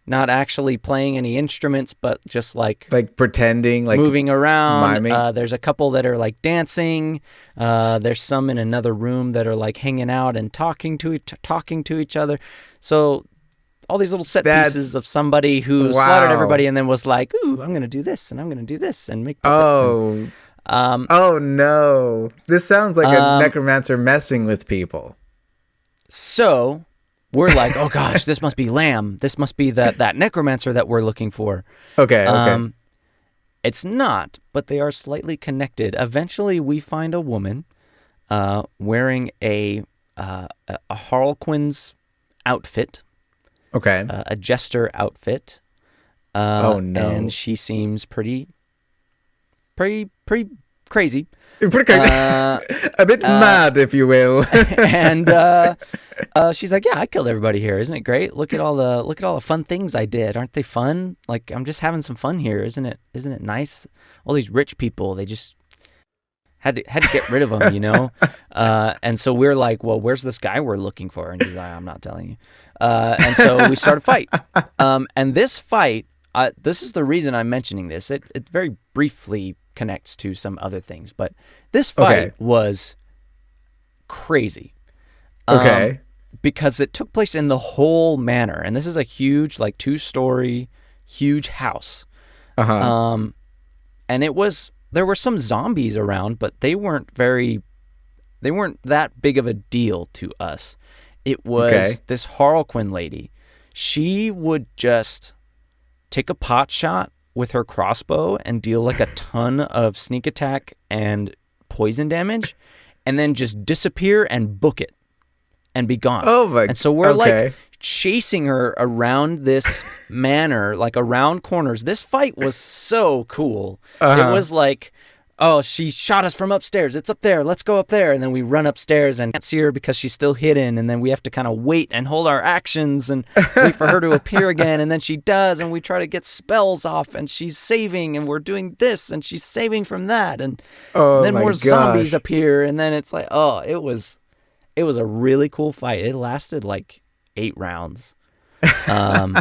not actually playing any instruments, but just like pretending, like moving around. Miming. There's a couple that are like dancing. There's some in another room that are like hanging out and talking to each other. So all these little set pieces of somebody who slaughtered everybody and then was like, "Ooh, I'm gonna do this and I'm gonna do this and make puppets." Oh no! This sounds like a necromancer messing with people. So we're like, "Oh gosh, this must be Lamb. This must be that necromancer that we're looking for." Okay. It's not, but they are slightly connected. Eventually, we find a woman wearing a Harlequin's outfit. Okay. A jester outfit. Oh no! And she seems pretty crazy. Pretty crazy. A bit mad, if you will. And she's like, "Yeah, I killed everybody here. Isn't it great? Look at all the fun things I did. Aren't they fun? Like I'm just having some fun here. Isn't it nice? All these rich people, they just had to get rid of them, you know." And so we're like, "Well, where's this guy we're looking for?" And he's like, "I'm not telling you." And so we start a fight. And this fight, this is the reason I'm mentioning this. It very briefly connects to some other things, but this fight was crazy. Okay. because it took place in the whole manor, and this is a huge, like 2-story, huge house. Uh-huh. And there were some zombies around, but they weren't that big of a deal to us. It was this Harlequin lady. She would just take a pot shot with her crossbow and deal like a ton of sneak attack and poison damage, and then just disappear and book it and be gone. Oh my! And so we're like chasing her around this manor, like around corners. This fight was so cool. It was like, oh, she shot us from upstairs. It's up there. Let's go up there. And then we run upstairs and can't see her because she's still hidden. And then we have to kind of wait and hold our actions and wait for her to appear again. And then she does. And we try to get spells off. And she's saving. And we're doing this. And she's saving from that. And then more zombies appear. And then it's like, oh, it was a really cool fight. It lasted like 8 rounds. And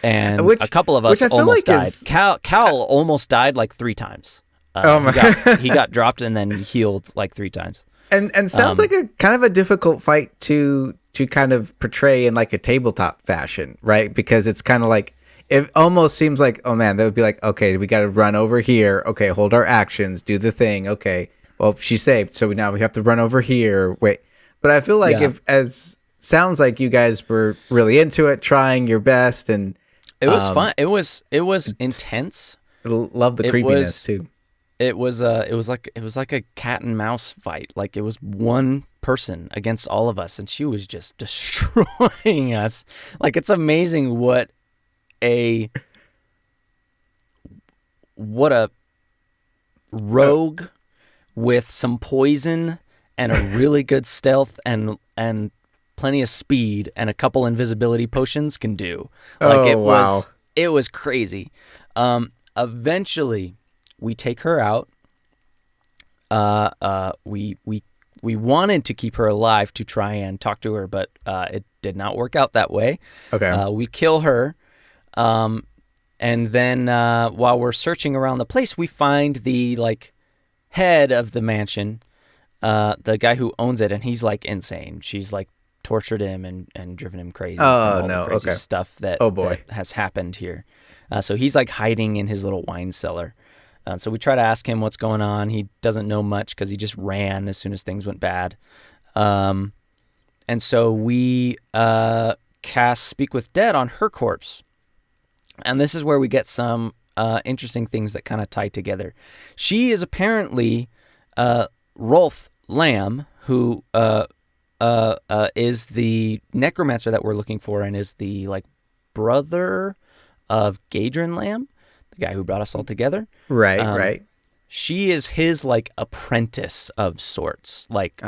a couple of us almost died. Cal almost died like 3 times. He got dropped and then healed like 3 times. And sounds like a kind of a difficult fight to kind of portray in like a tabletop fashion, right? Because it's kind of like, it almost seems like, oh man, that would be like, okay, we got to run over here. Okay, hold our actions, do the thing. Okay, well, she's saved, so now we have to run over here. Wait, but I feel like sounds like you guys were really into it, trying your best, and it was fun. It was intense. Love the creepiness too. It was like a cat and mouse fight. Like it was one person against all of us, and she was just destroying us. Like it's amazing what a rogue with some poison and a really good stealth and plenty of speed and a couple invisibility potions can do. Like it was crazy. Eventually we take her out. We wanted to keep her alive to try and talk to her, but it did not work out that way. Okay. We kill her. And then while we're searching around the place, we find the like head of the mansion, the guy who owns it, and he's like insane. She's like tortured him and driven him crazy. Oh no! The crazy stuff that has happened here. So he's like hiding in his little wine cellar. So we try to ask him what's going on. He doesn't know much because he just ran as soon as things went bad. And so we cast Speak with Dead on her corpse. And this is where we get some interesting things that kind of tie together. She is apparently Rolf Lamb, who is the necromancer that we're looking for and is the like brother of Gadrin Lamb, the guy who brought us all together. Right, right. She is his like apprentice of sorts. Like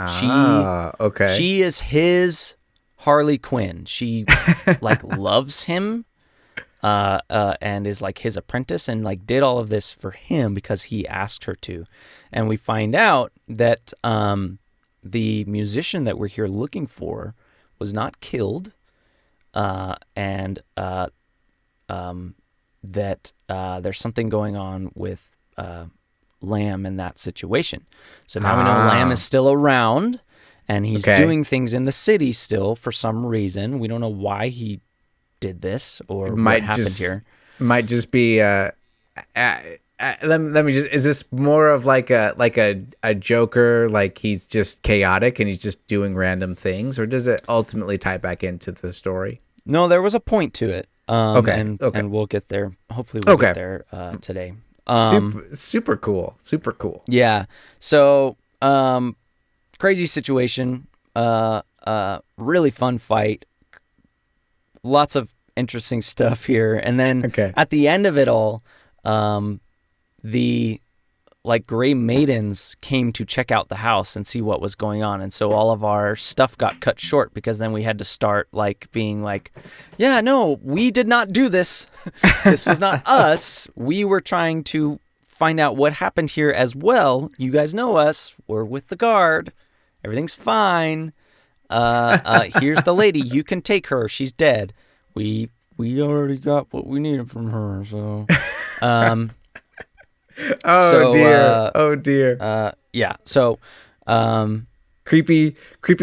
she is his Harley Quinn. She like loves him and is like his apprentice and like did all of this for him because he asked her to. And we find out that the musician that we're here looking for was not killed, and that there's something going on with Lamb in that situation. So now we know Lamb is still around, and he's doing things in the city still for some reason. We don't know why he did this or what happened here. Might just be let me just, is this more of like a Joker, like he's just chaotic and he's just doing random things, or does it ultimately tie back into the story? No, there was a point to it. And we'll get there. Hopefully we'll get there today. Super cool. Yeah. So crazy situation. Really fun fight. Lots of interesting stuff here. And then at the end of it all, the like gray maidens came to check out the house and see what was going on, and so all of our stuff got cut short because then we had to start like being like, yeah, no, we did not do this. This was not us. We were trying to find out what happened here as well. You guys know us. We're with the guard. Everything's fine. Here's the lady. You can take her. She's dead. We already got what we needed from her. So, oh dear. Yeah. So, creepy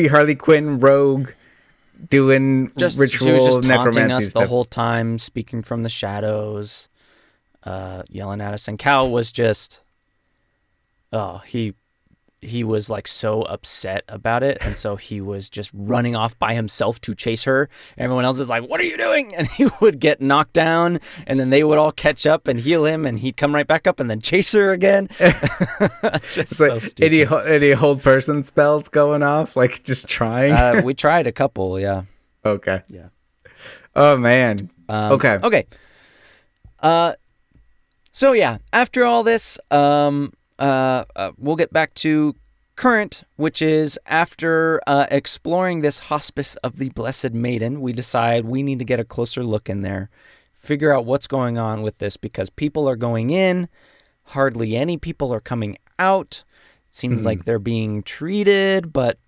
Harley Quinn rogue doing she was ritual just taunting necromancy us stuff the whole time, speaking from the shadows, yelling at us. And Cal was just, he was like so upset about it, and so he was just running off by himself to chase her. Everyone else is like, what are you doing? And he would get knocked down, and then they would all catch up and heal him, and he'd come right back up and then chase her again. Just so like stupid. any hold person spells going off, like just trying. We tried a couple, yeah. Okay. Yeah. Oh man. Okay. So yeah, after all this, we'll get back to current, which is after exploring this hospice of the Blessed Maiden, we decide we need to get a closer look in there, figure out what's going on with this, because people are going in, hardly any people are coming out. It seems like they're being treated, but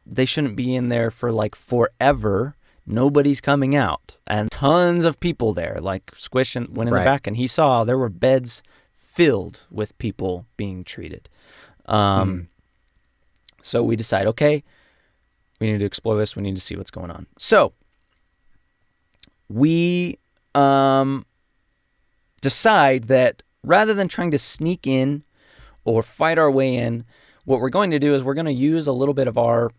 they shouldn't be in there for like forever. Nobody's coming out, and tons of people there, like Squish went in the back, and he saw there were beds filled with people being treated. So we decide, okay, we need to explore this. We need to see what's going on. So we decide that rather than trying to sneak in or fight our way in, what we're going to do is we're going to use a little bit of our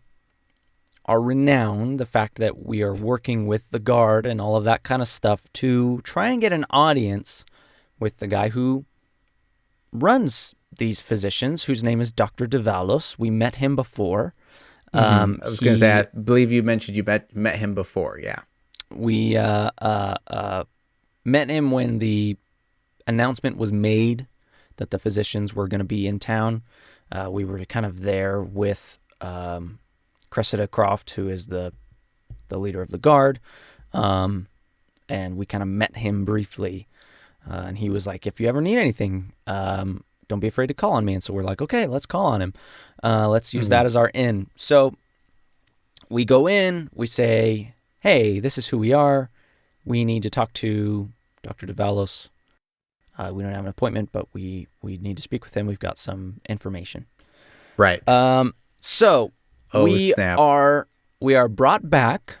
renown, the fact that we are working with the guard and all of that kind of stuff, to try and get an audience with the guy who runs these physicians, whose name is Dr. Devalos. We met him before. I was going to say, I believe you mentioned you met him before. Yeah. We met him when the announcement was made that the physicians were going to be in town. We were kind of there with Cressida Croft, who is the leader of the guard. And we kind of met him briefly. And he was like, if you ever need anything, don't be afraid to call on me. And so we're like, okay, let's call on him. Let's use that as our in. So we go in, we say, hey, this is who we are. We need to talk to Dr. Devalos. We don't have an appointment, but we need to speak with him. We've got some information. Right. So we snap. are brought back,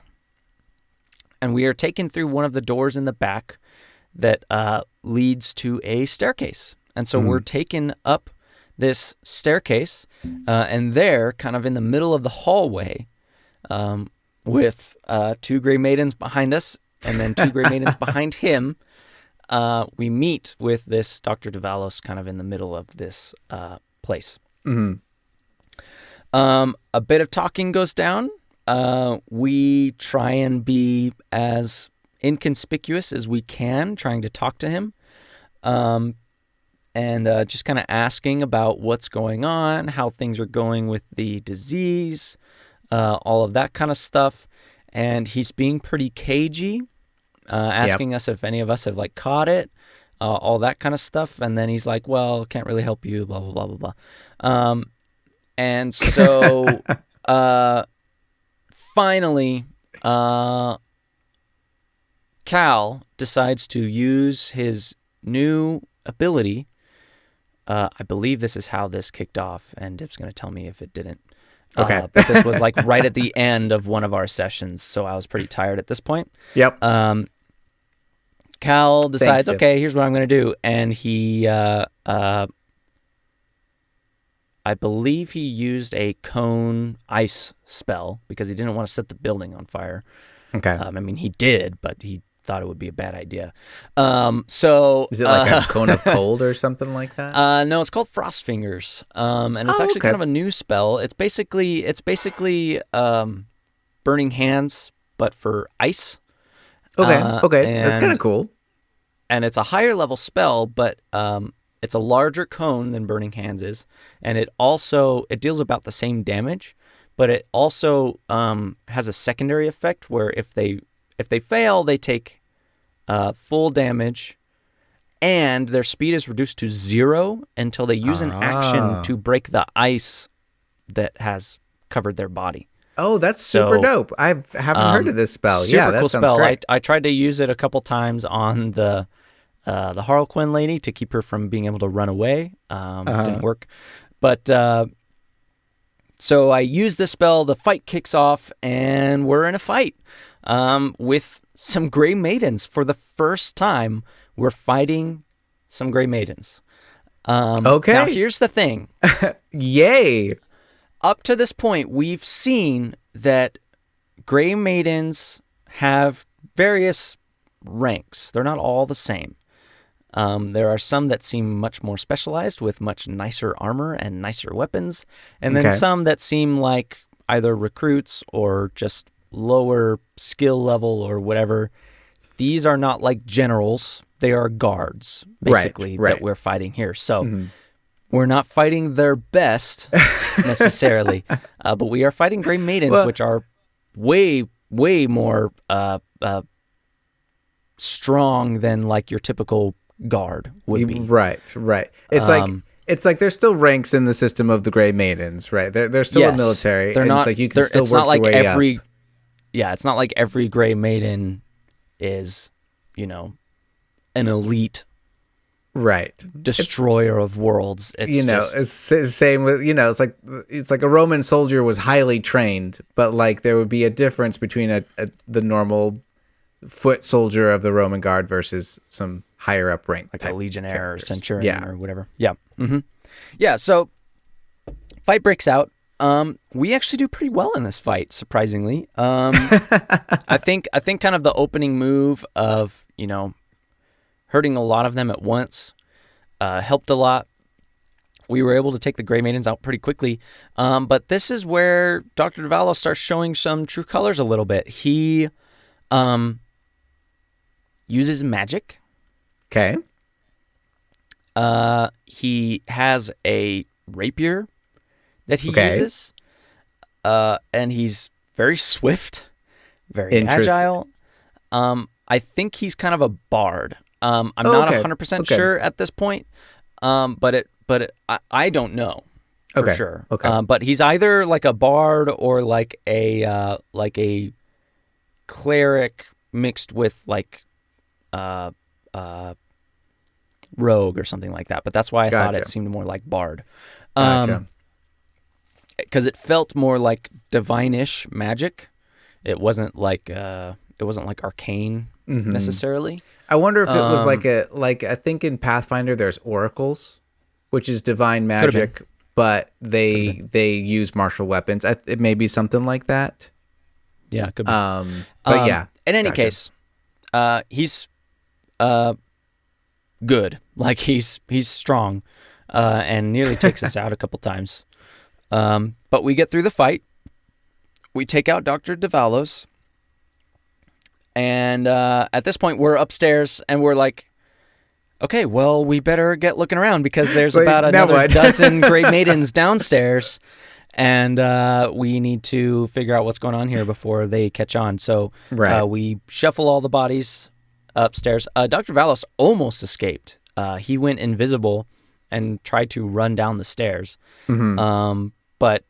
and we are taken through one of the doors in the back that leads to a staircase. And so we're taken up this staircase, and there, kind of in the middle of the hallway, with 2 gray maidens behind us, and then 2 gray maidens behind him, we meet with this Dr. Devalos kind of in the middle of this place. A bit of talking goes down. We try and be as inconspicuous as we can, trying to talk to him, and just kind of asking about what's going on, how things are going with the disease, all of that kind of stuff. And he's being pretty cagey, asking us if any of us have like caught it, all that kind of stuff. And then he's like, well, can't really help you, blah, blah, blah, blah, blah. And so finally, Cal decides to use his new ability. I believe this is how this kicked off, and Dip's going to tell me if it didn't. Okay. But this was like right at the end of one of our sessions, so I was pretty tired at this point. Yep. Cal decides, Thanks, okay, here's what I'm going to do. And he, I believe he used a cone ice spell because he didn't want to set the building on fire. Okay. I mean, he did, but he thought it would be a bad idea. So is it like a cone of cold or something like that? No, it's called Frost Fingers. And it's actually kind of a new spell. It's basically Burning Hands, but for ice. Okay. That's kind of cool. And it's a higher level spell, but it's a larger cone than Burning Hands is, and it deals about the same damage, but it also has a secondary effect where if they fail, they take full damage, and their speed is reduced to 0 until they use an action to break the ice that has covered their body. Oh, that's super dope. I haven't heard of this spell. Super that cool sounds spell. great. I tried to use it a couple times on the Harlequin lady to keep her from being able to run away. Didn't work. But So I use the spell, the fight kicks off, and we're in a fight with some Gray Maidens. For the first time, we're fighting some Gray Maidens. Okay. Now, here's the thing. Yay. Up to this point, we've seen that Gray Maidens have various ranks. They're not all the same. There are some that seem much more specialized with much nicer armor and nicer weapons, and then some that seem like either recruits or just lower skill level or whatever. These are not like generals. They are guards, basically, that we're fighting here. So we're not fighting their best necessarily, but we are fighting Gray Maidens, which are way, way more strong than like your typical guard would be. Right. It's like there's still ranks in the system of the Gray Maidens, right? They're still a military. They're not. It's like you can still it's work not like your way every. up. Yeah, it's not like every Gray Maiden is, an elite, destroyer of worlds. It's it's same with it's like a Roman soldier was highly trained, but like there would be a difference between the normal foot soldier of the Roman guard versus some higher up rank, like a legionnaire or centurion or whatever. So fight breaks out. We actually do pretty well in this fight, surprisingly. I think kind of the opening move of hurting a lot of them at once helped a lot. We were able to take the Gray Maidens out pretty quickly, but this is where Dr. Davalos starts showing some true colors a little bit. He uses magic. Okay. He has a rapier that he uses, and he's very swift, very agile. I think he's kind of a bard. I'm not 100% sure at this point, but I don't know for sure. But he's either like a bard or like a cleric mixed with like rogue or something like that. But that's why I thought it seemed more like bard. Because it felt more like divine-ish magic. It wasn't like arcane necessarily. I wonder if it was like I think in Pathfinder there's oracles, which is divine magic, but they use martial weapons. It may be something like that. Yeah, it could be. But yeah. In any case, he's good. Like he's strong, and nearly takes us out a couple times. But we get through the fight. We take out Dr. Davalos. And at this point, we're upstairs, and we're like, okay, well, we better get looking around because there's about another dozen Gray Maidens downstairs, and we need to figure out what's going on here before they catch on. So we shuffle all the bodies upstairs. Dr. Davalos almost escaped. He went invisible and tried to run down the stairs. But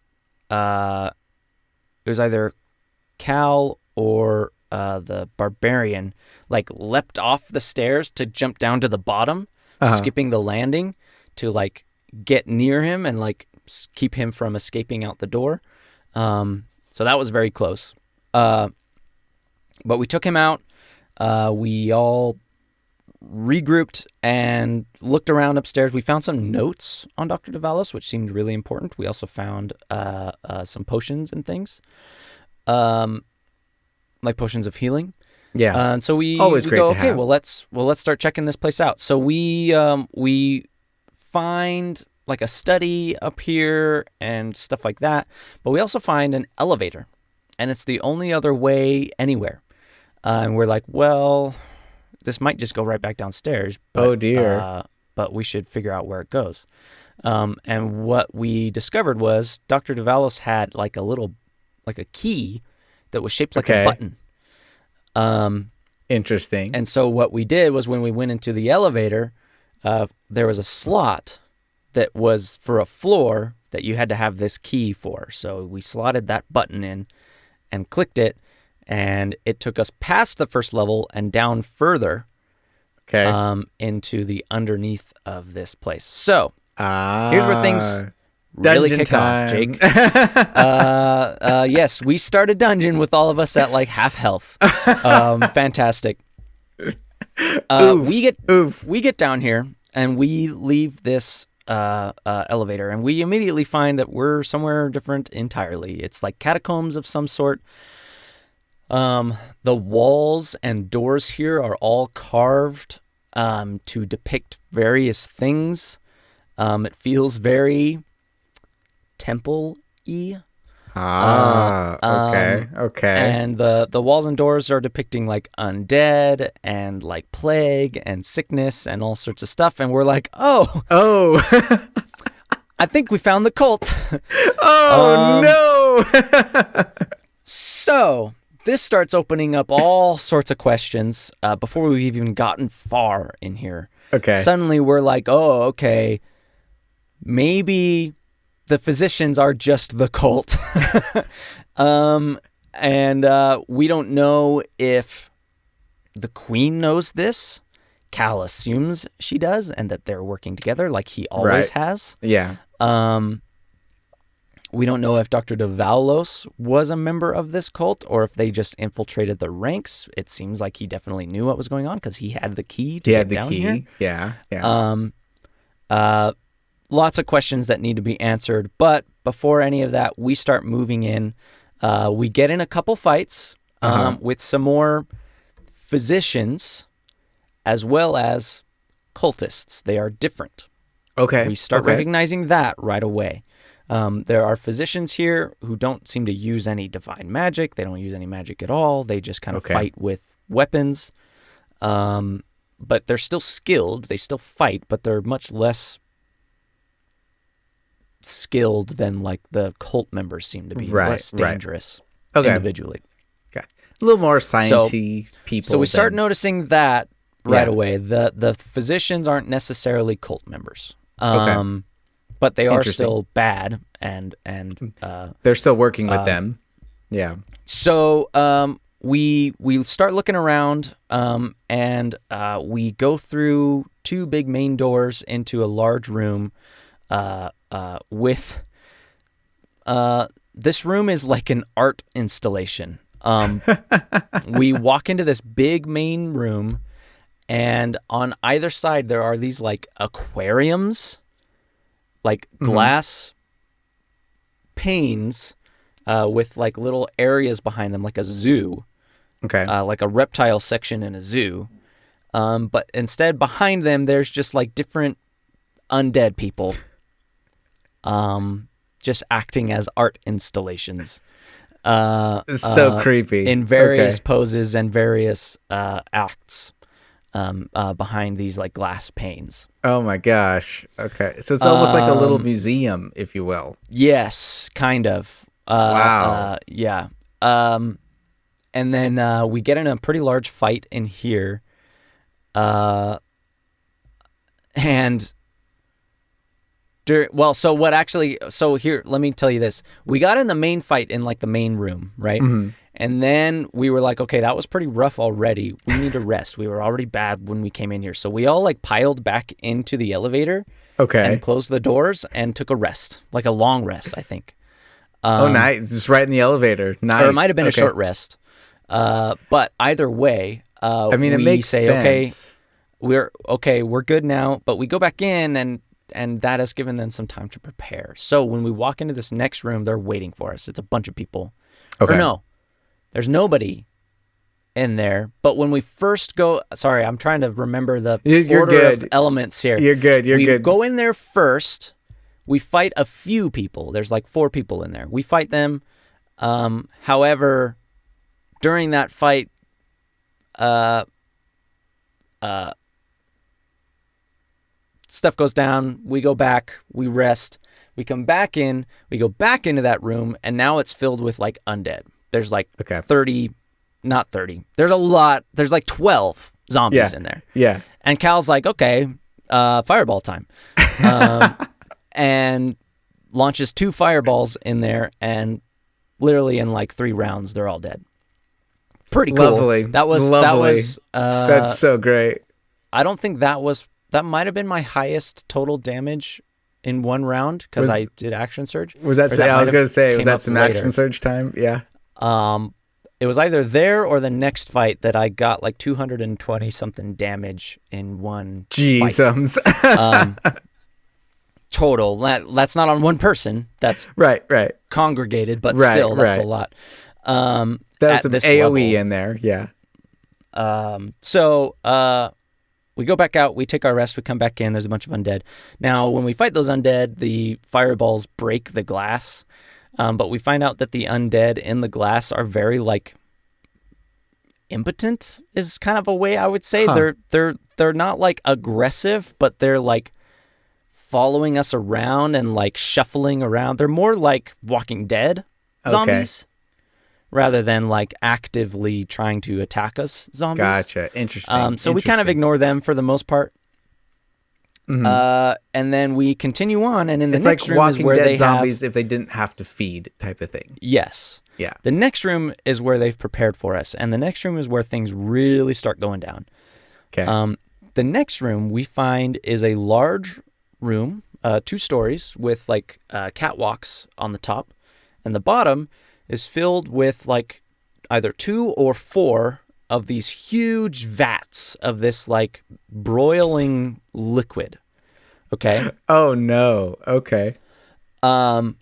it was either Cal or the barbarian like leapt off the stairs to jump down to the bottom, skipping the landing to like get near him and like keep him from escaping out the door. So that was very close. But we took him out. We all regrouped and looked around upstairs. We found some notes on Dr. Davalos, which seemed really important. We also found some potions and things, like potions of healing. Yeah, and so we always we great go, to okay, have. well let's start checking this place out. So we find like a study up here and stuff like that, but we also find an elevator, and it's the only other way anywhere. And we're like, well, this might just go right back downstairs. But, oh dear! But we should figure out where it goes. And what we discovered was Dr. Davalos had like a key that was shaped like a button. Interesting. And so what we did was when we went into the elevator, there was a slot that was for a floor that you had to have this key for. So we slotted that button in and clicked it, and it took us past the first level and down further into the underneath of this place. So here's where things really Dungeon kick time. off, Jake. Yes, we start a dungeon with all of us at like half health. Fantastic. We get down here and we leave this elevator, and we immediately find that we're somewhere different entirely. It's like catacombs of some sort. The walls and doors here are all carved to depict various things. It feels very temple-y. Okay. And the walls and doors are depicting like undead and like plague and sickness and all sorts of stuff. And we're like, oh, I think we found the cult. Oh no! So this starts opening up all sorts of questions before we've even gotten far in here. Okay. Suddenly we're like, oh, okay, maybe the physicians are just the cult. And we don't know if the queen knows this. Cal assumes she does, and that they're working together like he always has. Yeah. We don't know if Dr. Davalos was a member of this cult or if they just infiltrated the ranks. It seems like he definitely knew what was going on because he had the key to get down here. Yeah. Yeah. Lots of questions that need to be answered. But before any of that, we start moving in. We get in a couple fights with some more physicians as well as cultists. They are different. Okay. We start recognizing that right away. There are physicians here who don't seem to use any divine magic. They don't use any magic at all. They just kind of fight with weapons. But they're still skilled. They still fight, but they're much less skilled than like the cult members seem to be. Less dangerous individually. Okay. A little more science-y people. So we start noticing that right away. The physicians aren't necessarily cult members. But they are still bad, and they're still working with them. Yeah. So we start looking around, and we go through two big main doors into a large room. With this room is like an art installation. We walk into this big main room, and on either side there are these like aquariums. Like glass panes with like little areas behind them, like a zoo. Okay. Like a reptile section in a zoo. But instead, behind them, there's just like different undead people just acting as art installations. So creepy. In various poses and various acts. Behind these like glass panes. Oh my gosh. Okay. So it's almost like a little museum, if you will. Yes, kind of. Wow. Yeah. And then we get in a pretty large fight in here. So here, let me tell you this. We got in the main fight in like the main room, right? Mm-hmm. And then we were like, okay, that was pretty rough already. We need to rest. We were already bad when we came in here. So we all like piled back into the elevator. Okay. And closed the doors and took a rest. Like a long rest, I think. Nice. Just right in the elevator. Nice. Or it might have been a short rest. But either way, it makes sense. Okay, we're good now. But we go back in and that has given them some time to prepare. So when we walk into this next room, they're waiting for us. It's a bunch of people. Okay. Or no. There's nobody in there, but when we first go, sorry, I'm trying to remember the order of elements here. You're good. We go in there first. We fight a few people. There's like 4 people in there. We fight them. However, during that fight, stuff goes down. We go back. We rest. We come back in. We go back into that room, and now it's filled with like undead. There's like 30, not 30. There's a lot. There's like 12 zombies in there. Yeah. And Cal's like, okay, fireball time. And launches 2 fireballs in there, and literally in like 3 rounds, they're all dead. Pretty cool. Lovely. That was that's so great. I don't think that might have been my highest total damage in one round because I did action surge. Was that? I was going to say, was that some later. action surge time? Yeah. It was either there or the next fight that I got like 220 something damage in one fight. Total. That's not on one person. That's right. Congregated, but still, that's a lot. There's some AoE level in there. Yeah. So we go back out, we take our rest, we come back in, there's a bunch of undead. Now, when we fight those undead, the fireballs break the glass, but we find out that the undead in the glass are very, like, impotent is kind of a way I would say. They're not, like, aggressive, but they're, like, following us around and, like, shuffling around. They're more like Walking Dead zombies. Rather than like actively trying to attack us zombies. Gotcha. Interesting. So we kind of ignore them for the most part. Mm-hmm. And then we continue on, and in the next room is where they zombies if they didn't have to feed type of thing. Yes. Yeah. The next room is where they've prepared for us, and the next room is where things really start going down. Okay. The next room we find is a large room, 2 stories with like catwalks on the top, and the bottom is filled with like either 2 or 4 of these huge vats of this like broiling liquid. Okay. Oh no. Okay. And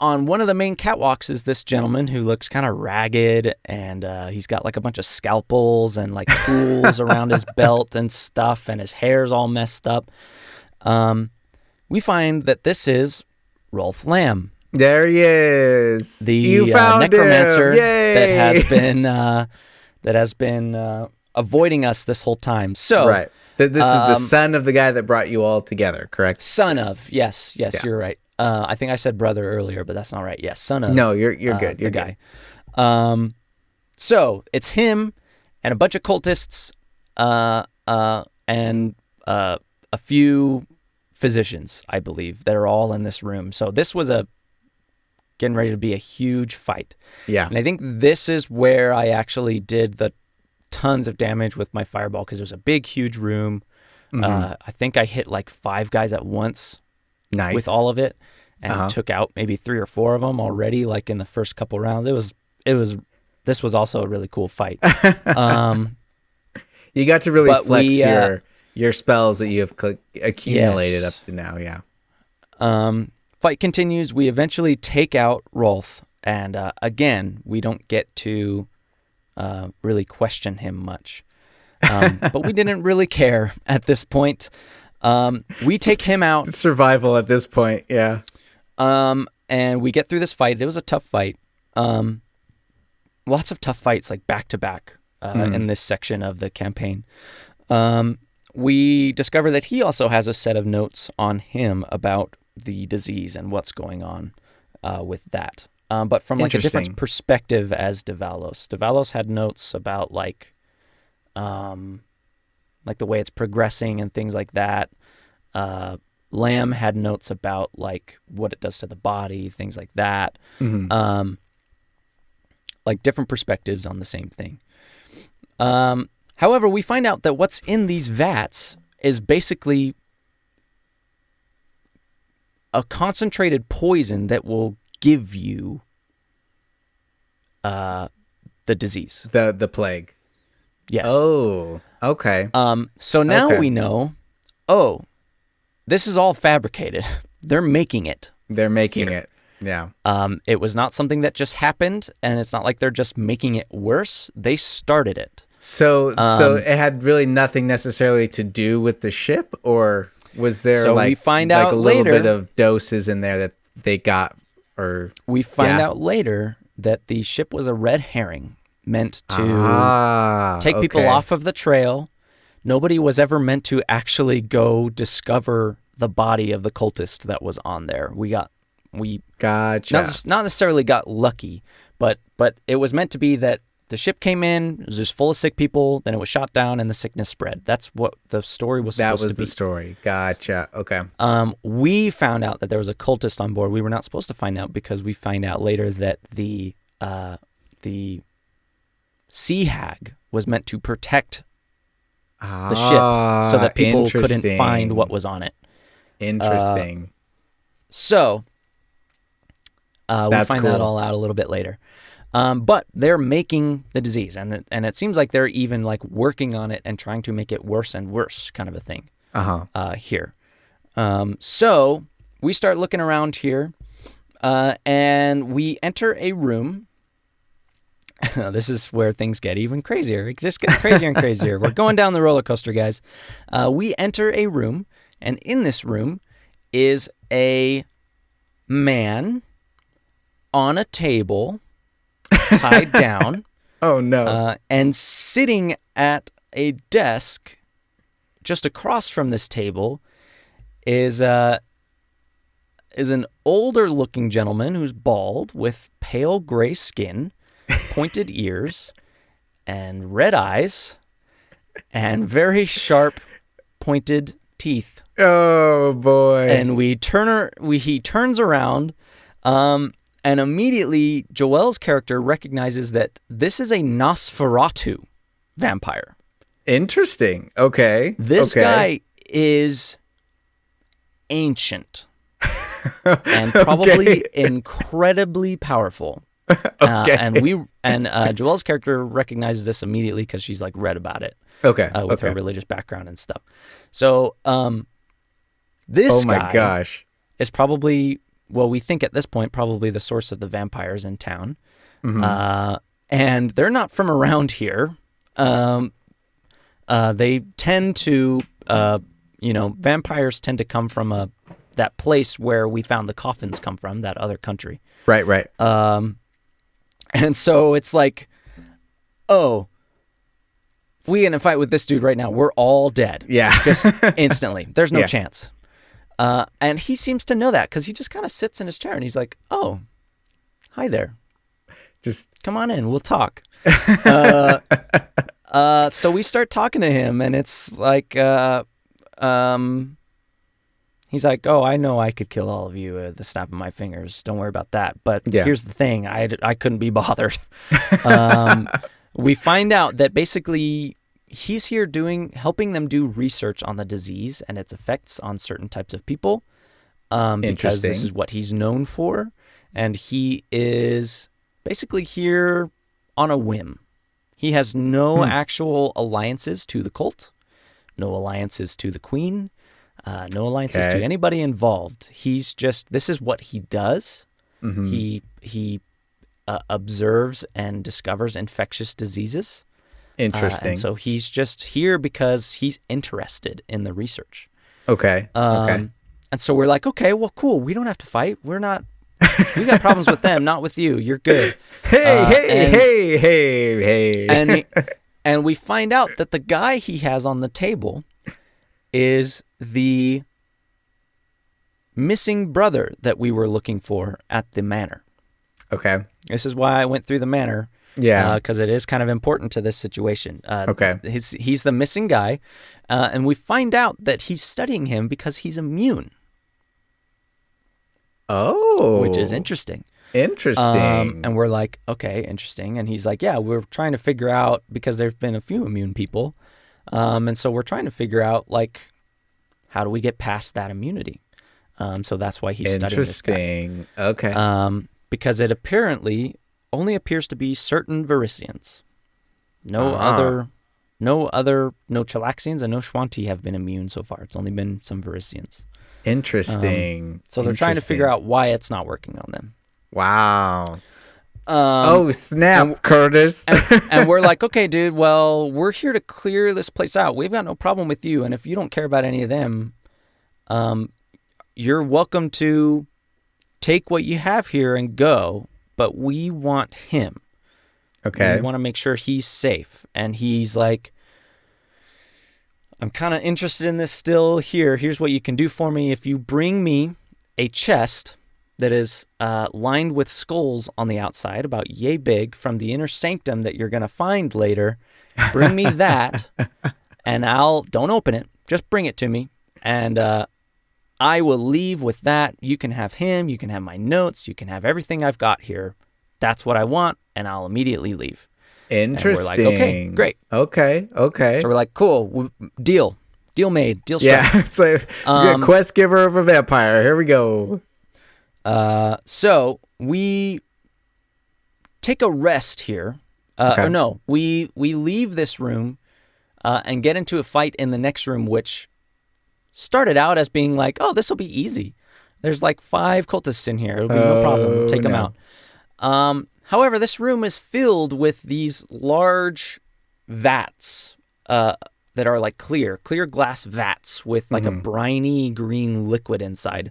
on one of the main catwalks is this gentleman who looks kind of ragged, and he's got like a bunch of scalpels and like tools around his belt and stuff, and his hair's all messed up. We find that this is Rolf Lamb. There he is. You found necromancer that has been avoiding us this whole time. So right, this is the son of the guy that brought you all together, correct? Son of, yes, yeah. You're right. I think I said brother earlier, but that's not right. Yes, son of. No, you're good. You're the guy. So it's him and a bunch of cultists, and a few physicians, I believe, that are all in this room. So this was getting ready to be a huge fight. Yeah. And I think this is where I actually did the tons of damage with my fireball, because it was a big, huge room. Mm-hmm. I think I hit like 5 guys at once. Nice. With all of it, and took out maybe 3 or 4 of them already, like in the first couple rounds. This was also a really cool fight. You got to really flex your spells that you have accumulated up to now. Yeah. Fight continues. We eventually take out Rolf, and again, we don't get to really question him much. But we didn't really care at this point. We take him out. Survival at this point, yeah. And we get through this fight. It was a tough fight. Lots of tough fights, like back to back, in this section of the campaign. We discover that he also has a set of notes on him about the disease and what's going on with that. But from like a different perspective as Devalos. Devalos had notes about like the way it's progressing and things like that. Lamb had notes about like what it does to the body, things like that. Mm-hmm. Like different perspectives on the same thing. However, we find out that what's in these vats is basically a concentrated poison that will give you the disease. The plague. Yes. Oh, okay. So now we know, this is all fabricated. They're making it. They're making it. Yeah. It was not something that just happened, and it's not like they're just making it worse. They started it. So it had really nothing necessarily to do with the ship, or was there we find out a little bit of doses in there that they got, or we find out later that the ship was a red herring meant to take people off of the trail. Nobody was ever meant to actually go discover the body of the cultist that was on there. We gotcha. Not necessarily got lucky, but it was meant to be that the ship came in, it was just full of sick people, then it was shot down, and the sickness spread. That's what the story was supposed to be. That was the story. Gotcha. Okay. We found out that there was a cultist on board. We were not supposed to find out, because we find out later that the sea hag was meant to protect the ship so that people couldn't find what was on it. Interesting. So we That's find cool. that all out a little bit later. But they're making the disease, and it seems like they're even like working on it and trying to make it worse and worse, kind of a thing. Here. So we start looking around here, and we enter a room. This is where things get even crazier. It just gets crazier and crazier. We're going down the roller coaster, guys. We enter a room, and in this room is a man on a table, tied down. Oh, no. And sitting at a desk just across from this table is an older-looking gentleman who's bald with pale gray skin, pointed ears, and red eyes, and very sharp, pointed teeth. Oh, boy. And he turns around, and immediately Joel's character recognizes that this is a Nosferatu vampire. Interesting. Okay. This guy is ancient and probably incredibly powerful. And Joelle's character recognizes this immediately because she's like read about it. With her religious background and stuff. So this guy is probably, well, we think at this point probably the source of the vampires in town. And they're not from around here. They tend to, vampires tend to come from that place where we found the coffins come from, that other country. Right. And so it's like, oh, if we get in a fight with this dude right now, we're all dead. Yeah. Just instantly. There's no chance. And he seems to know that because he just kind of sits in his chair and he's like, oh, hi there. Just come on in. We'll talk. So we start talking to him, and it's like, he's like, oh, I know I could kill all of you at the snap of my fingers. Don't worry about that. But here's the thing. I couldn't be bothered. We find out that basically he's here helping them do research on the disease and its effects on certain types of people. Because this is what he's known for. And he is basically here on a whim. He has no actual alliances to the cult, no alliances to the queen, no alliances to anybody involved. He's just, this is what he does. He observes and discovers infectious diseases. Interesting. And so he's just here because he's interested in the research. Okay. And so we're like, okay, well, cool. We don't have to fight. We got problems with them, not with you. You're good. Hey. And we find out that the guy he has on the table is the missing brother that we were looking for at the manor. Okay. This is why I went through the manor. Yeah. Because it is kind of important to this situation. Okay. He's the missing guy. And we find out that he's studying him because he's immune. Oh. Which is interesting. Interesting. And we're like, okay, interesting. And he's like, yeah, we're trying to figure out, because there's been a few immune people. And so we're trying to figure out, like, how do we get past that immunity? So that's why he's studying this guy. Interesting. Okay. Because it apparently only appears to be certain Varisians. No Chalaxians and no Schwanti have been immune so far. It's only been some Varisians. Interesting. So they're trying to figure out why it's not working on them. Wow. Oh, snap, Kurtis. And we're like, okay, dude, well, we're here to clear this place out. We've got no problem with you. And if you don't care about any of them, you're welcome to take what you have here and go. But we want him. Okay. We want to make sure he's safe. And he's like, I'm kind of interested in this still here. Here's what you can do for me. If you bring me a chest that is lined with skulls on the outside, about yay big, from the inner sanctum that you're going to find later, bring me that, and don't open it. Just bring it to me. And I will leave with that. You can have him. You can have my notes. You can have everything I've got here. That's what I want. And I'll immediately leave. Interesting. And we're like, okay, great. Okay. So we're like, cool, deal. Deal made. Deal Yeah, struck. it's like quest giver of a vampire. Here we go. So we take a rest here. Or no, we leave this room and get into a fight in the next room, which started out as being like, oh, this will be easy. There's like 5 cultists in here. It'll be no problem. We'll take them out. However, this room is filled with these large vats that are like clear glass vats with like a briny green liquid inside.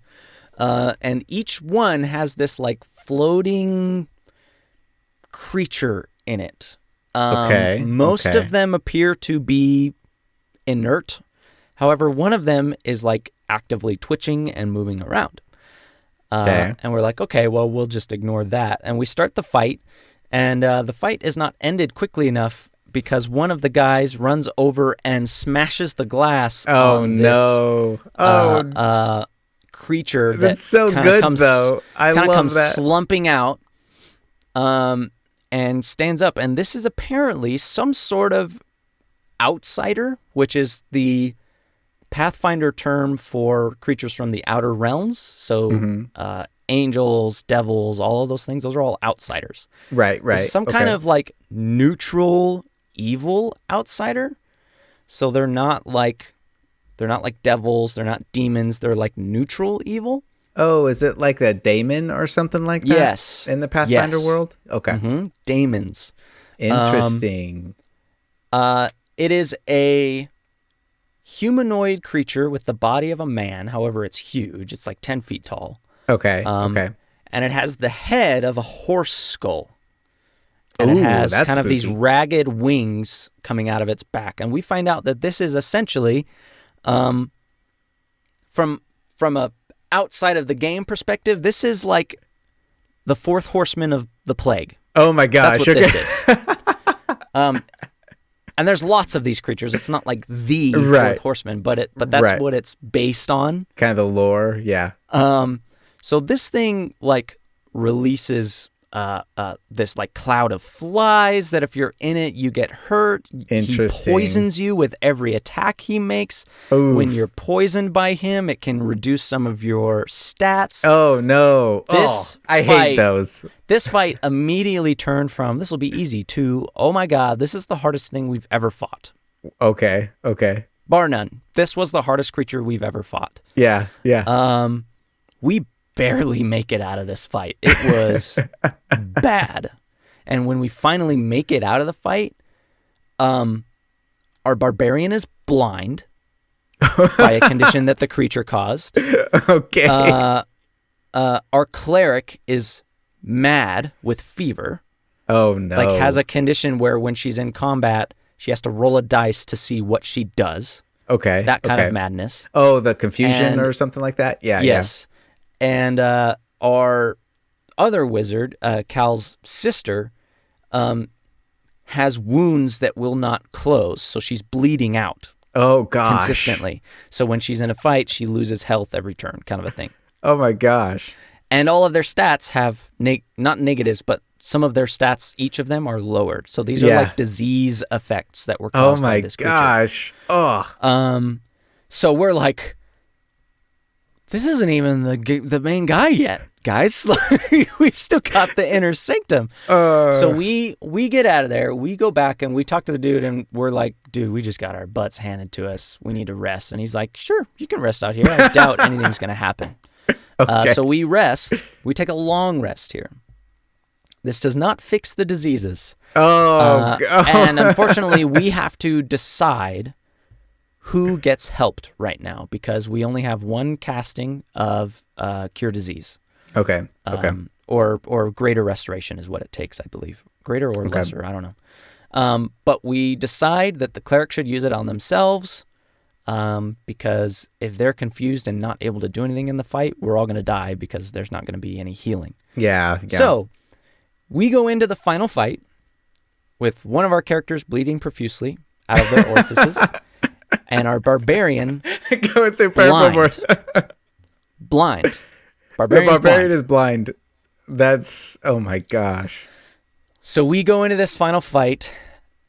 And each one has this like floating creature in it. Most of them appear to be inert. However, one of them is like actively twitching and moving around. And we're like, okay, well, we'll just ignore that. And we start the fight, and the fight is not ended quickly enough because one of the guys runs over and smashes the glass on this creature that's so good, though. I love that. Slumping out and stands up. And this is apparently some sort of outsider, which is the Pathfinder term for creatures from the outer realms. So angels, devils, all of those things, those are all outsiders. Right. It's some kind of like neutral evil outsider. So they're not like devils, they're not demons, they're like neutral evil. Oh, is it like a daemon or something like that? Yes. In the Pathfinder world? Okay. Daemons. Interesting. It is a humanoid creature with the body of a man. However, it's huge. It's like 10 feet tall. Okay. And it has the head of a horse skull. And it has kind of spooky. these ragged wings coming out of its back. And we find out that this is essentially, from a outside of the game perspective, this is like the 4th horseman of the plague. Oh my gosh. That's what this is. And there's lots of these creatures. It's not like the 4th horseman, but that's what it's based on. Kind of the lore, yeah. So this thing like releases this like cloud of flies that if you're in it, you get hurt. Interesting. He poisons you with every attack he makes. Oof. When you're poisoned by him, it can reduce some of your stats. Oh no! I hate those. This fight immediately turned from this will be easy to oh my god, this is the hardest thing we've ever fought. Okay. Bar none. This was the hardest creature we've ever fought. Yeah. We barely make it out of this fight. It was bad. And when we finally make it out of the fight, our barbarian is blind by a condition that the creature caused. Okay. Our cleric is mad with fever. Oh no. Like has a condition where when she's in combat, she has to roll a dice to see what she does. Okay. That kind of madness. Oh, the confusion or something like that? Yeah. Yes. And our other wizard, Cal's sister, has wounds that will not close, so she's bleeding out. Oh gosh. Consistently. So when she's in a fight, she loses health every turn, kind of a thing. Oh my gosh. And all of their stats have not negatives, but some of their stats, each of them are lowered. So these are like disease effects that were caused by this creature. Oh my gosh. Oh. So we're like, this isn't even the main guy yet, guys. We've still got the inner sanctum. So we get out of there. We go back and we talk to the dude and we're like, dude, we just got our butts handed to us. We need to rest. And he's like, sure, you can rest out here. I doubt anything's going to happen. Okay. So we rest. We take a long rest here. This does not fix the diseases. And unfortunately, we have to decide who gets helped right now because we only have one casting of cure disease. Okay. Or greater restoration is what it takes, I believe. Greater or lesser, I don't know. But we decide that the cleric should use it on themselves because if they're confused and not able to do anything in the fight, we're all going to die because there's not going to be any healing. Yeah. So we go into the final fight with one of our characters bleeding profusely out of their orifices. And our barbarian going through blind. Blind. The barbarian is blind. That's oh my gosh. So we go into this final fight,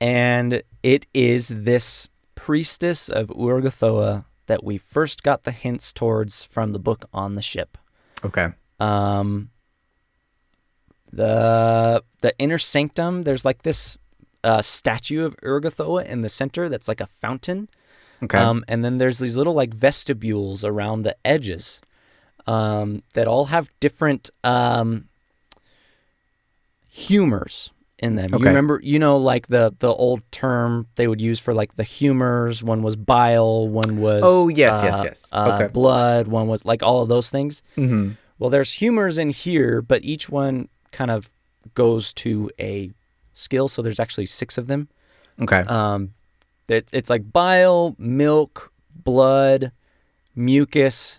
and it is this priestess of Urgathoa that we first got the hints towards from the book on the ship. Okay. The inner sanctum, there's like this statue of Urgathoa in the center that's like a fountain. Okay. And then there's these little like vestibules around the edges that all have different humors in them. Okay. You remember, like the old term they would use for like the humors. One was bile, one was yes. Okay. blood, one was like all of those things. Mm-hmm. Well, there's humors in here, but each one kind of goes to a skill. So there's actually 6 of them. Okay. It's like bile, milk, blood, mucus,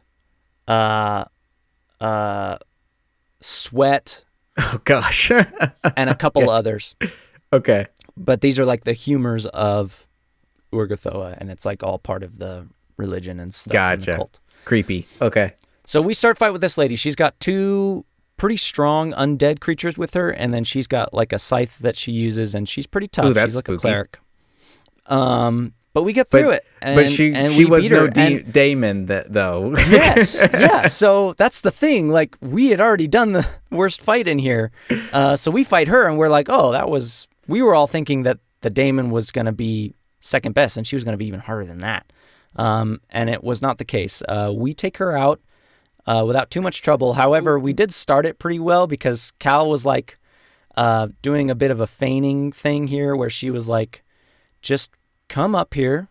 sweat, Oh gosh. and a couple others. Okay. But these are like the humors of Urgathoa, and it's like all part of the religion and stuff. And the Gotcha. cult. Creepy. Okay. So we start fight with this lady. She's got 2 pretty strong undead creatures with her, and then she's got like a scythe that she uses, and she's pretty tough. Ooh, that's she's like spooky. a cleric. But we get through it. But she was no daemon though. Yes, yeah. So that's the thing. Like, we had already done the worst fight in here. So we fight her, and we're like, we were all thinking that the daemon was going to be second best, and she was going to be even harder than that. And it was not the case. We take her out without too much trouble. However, we did start it pretty well because Cal was like doing a bit of a feigning thing here where she was like, just come up here,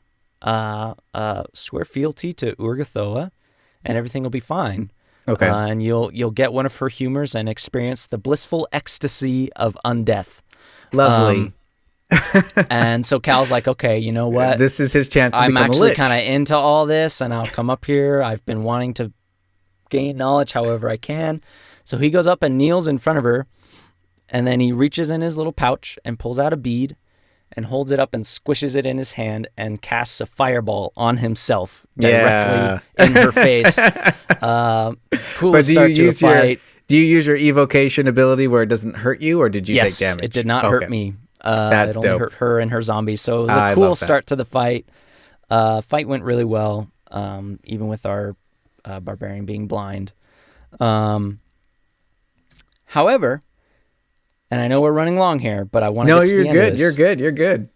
swear fealty to Urgathoa, and everything will be fine. Okay. And you'll get one of her humors and experience the blissful ecstasy of undeath. Lovely. And so Cal's like, okay, you know what? This is his chance to I'm become a actually lich. kind of into all this, and I'll come up here. I've been wanting to gain knowledge however I can. So he goes up and kneels in front of her, and then he reaches in his little pouch and pulls out a bead and holds it up and squishes it in his hand and casts a fireball on himself directly in her face. Coolest start to a fight. Do you use your evocation ability where it doesn't hurt you, or did you take Yes, damage? it did not hurt me. That's it only dope. hurt her and her zombies. So it was I a cool love that. start to the fight. Fight went really well, even with our barbarian being blind. However, and I know we're running long here, but I want to get to the end of this. You're good.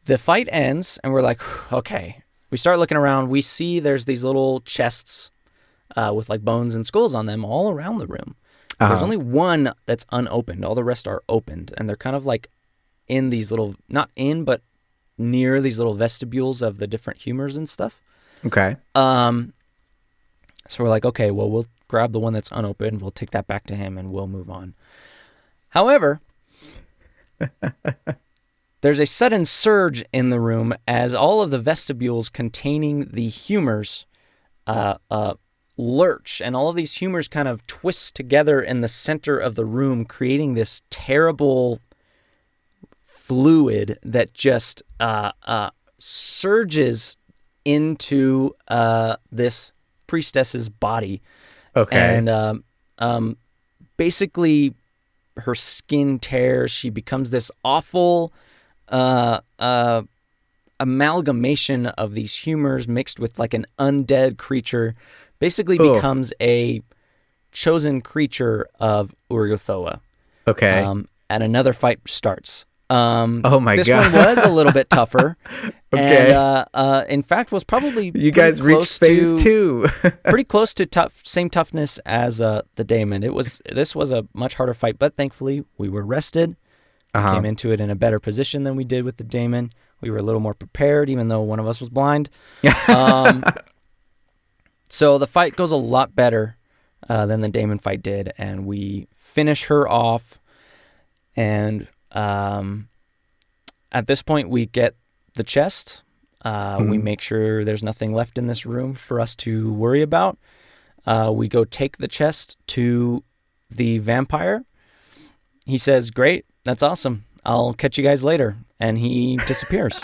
The fight ends, and we're like, okay. We start looking around. We see there's these little chests with like bones and skulls on them all around the room. There's only one that's unopened. All the rest are opened, and they're kind of like in these little, not in, but near these little vestibules of the different humors and stuff. Okay. So we're like, okay, well, we'll grab the one that's unopened. We'll take that back to him, and we'll move on. However, there's a sudden surge in the room as all of the vestibules containing the humors lurch, and all of these humors kind of twist together in the center of the room, creating this terrible fluid that just surges into this priestess's body. Okay. And basically her skin tears. She becomes this awful amalgamation of these humors mixed with like an undead creature. Basically becomes a chosen creature of Urgathoa. Okay. And another fight starts. Oh my this God. one was a little bit tougher. Okay. And in fact was probably You guys reached phase 2. pretty close to same toughness as the daemon. This was a much harder fight, but thankfully we were rested. Came into it in a better position than we did with the daemon. We were a little more prepared, even though one of us was blind. So the fight goes a lot better than the daemon fight did, and we finish her off. And at this point, we get the chest. We make sure there's nothing left in this room for us to worry about. We go take the chest to the vampire. He says, "Great, that's awesome. I'll catch you guys later." And he disappears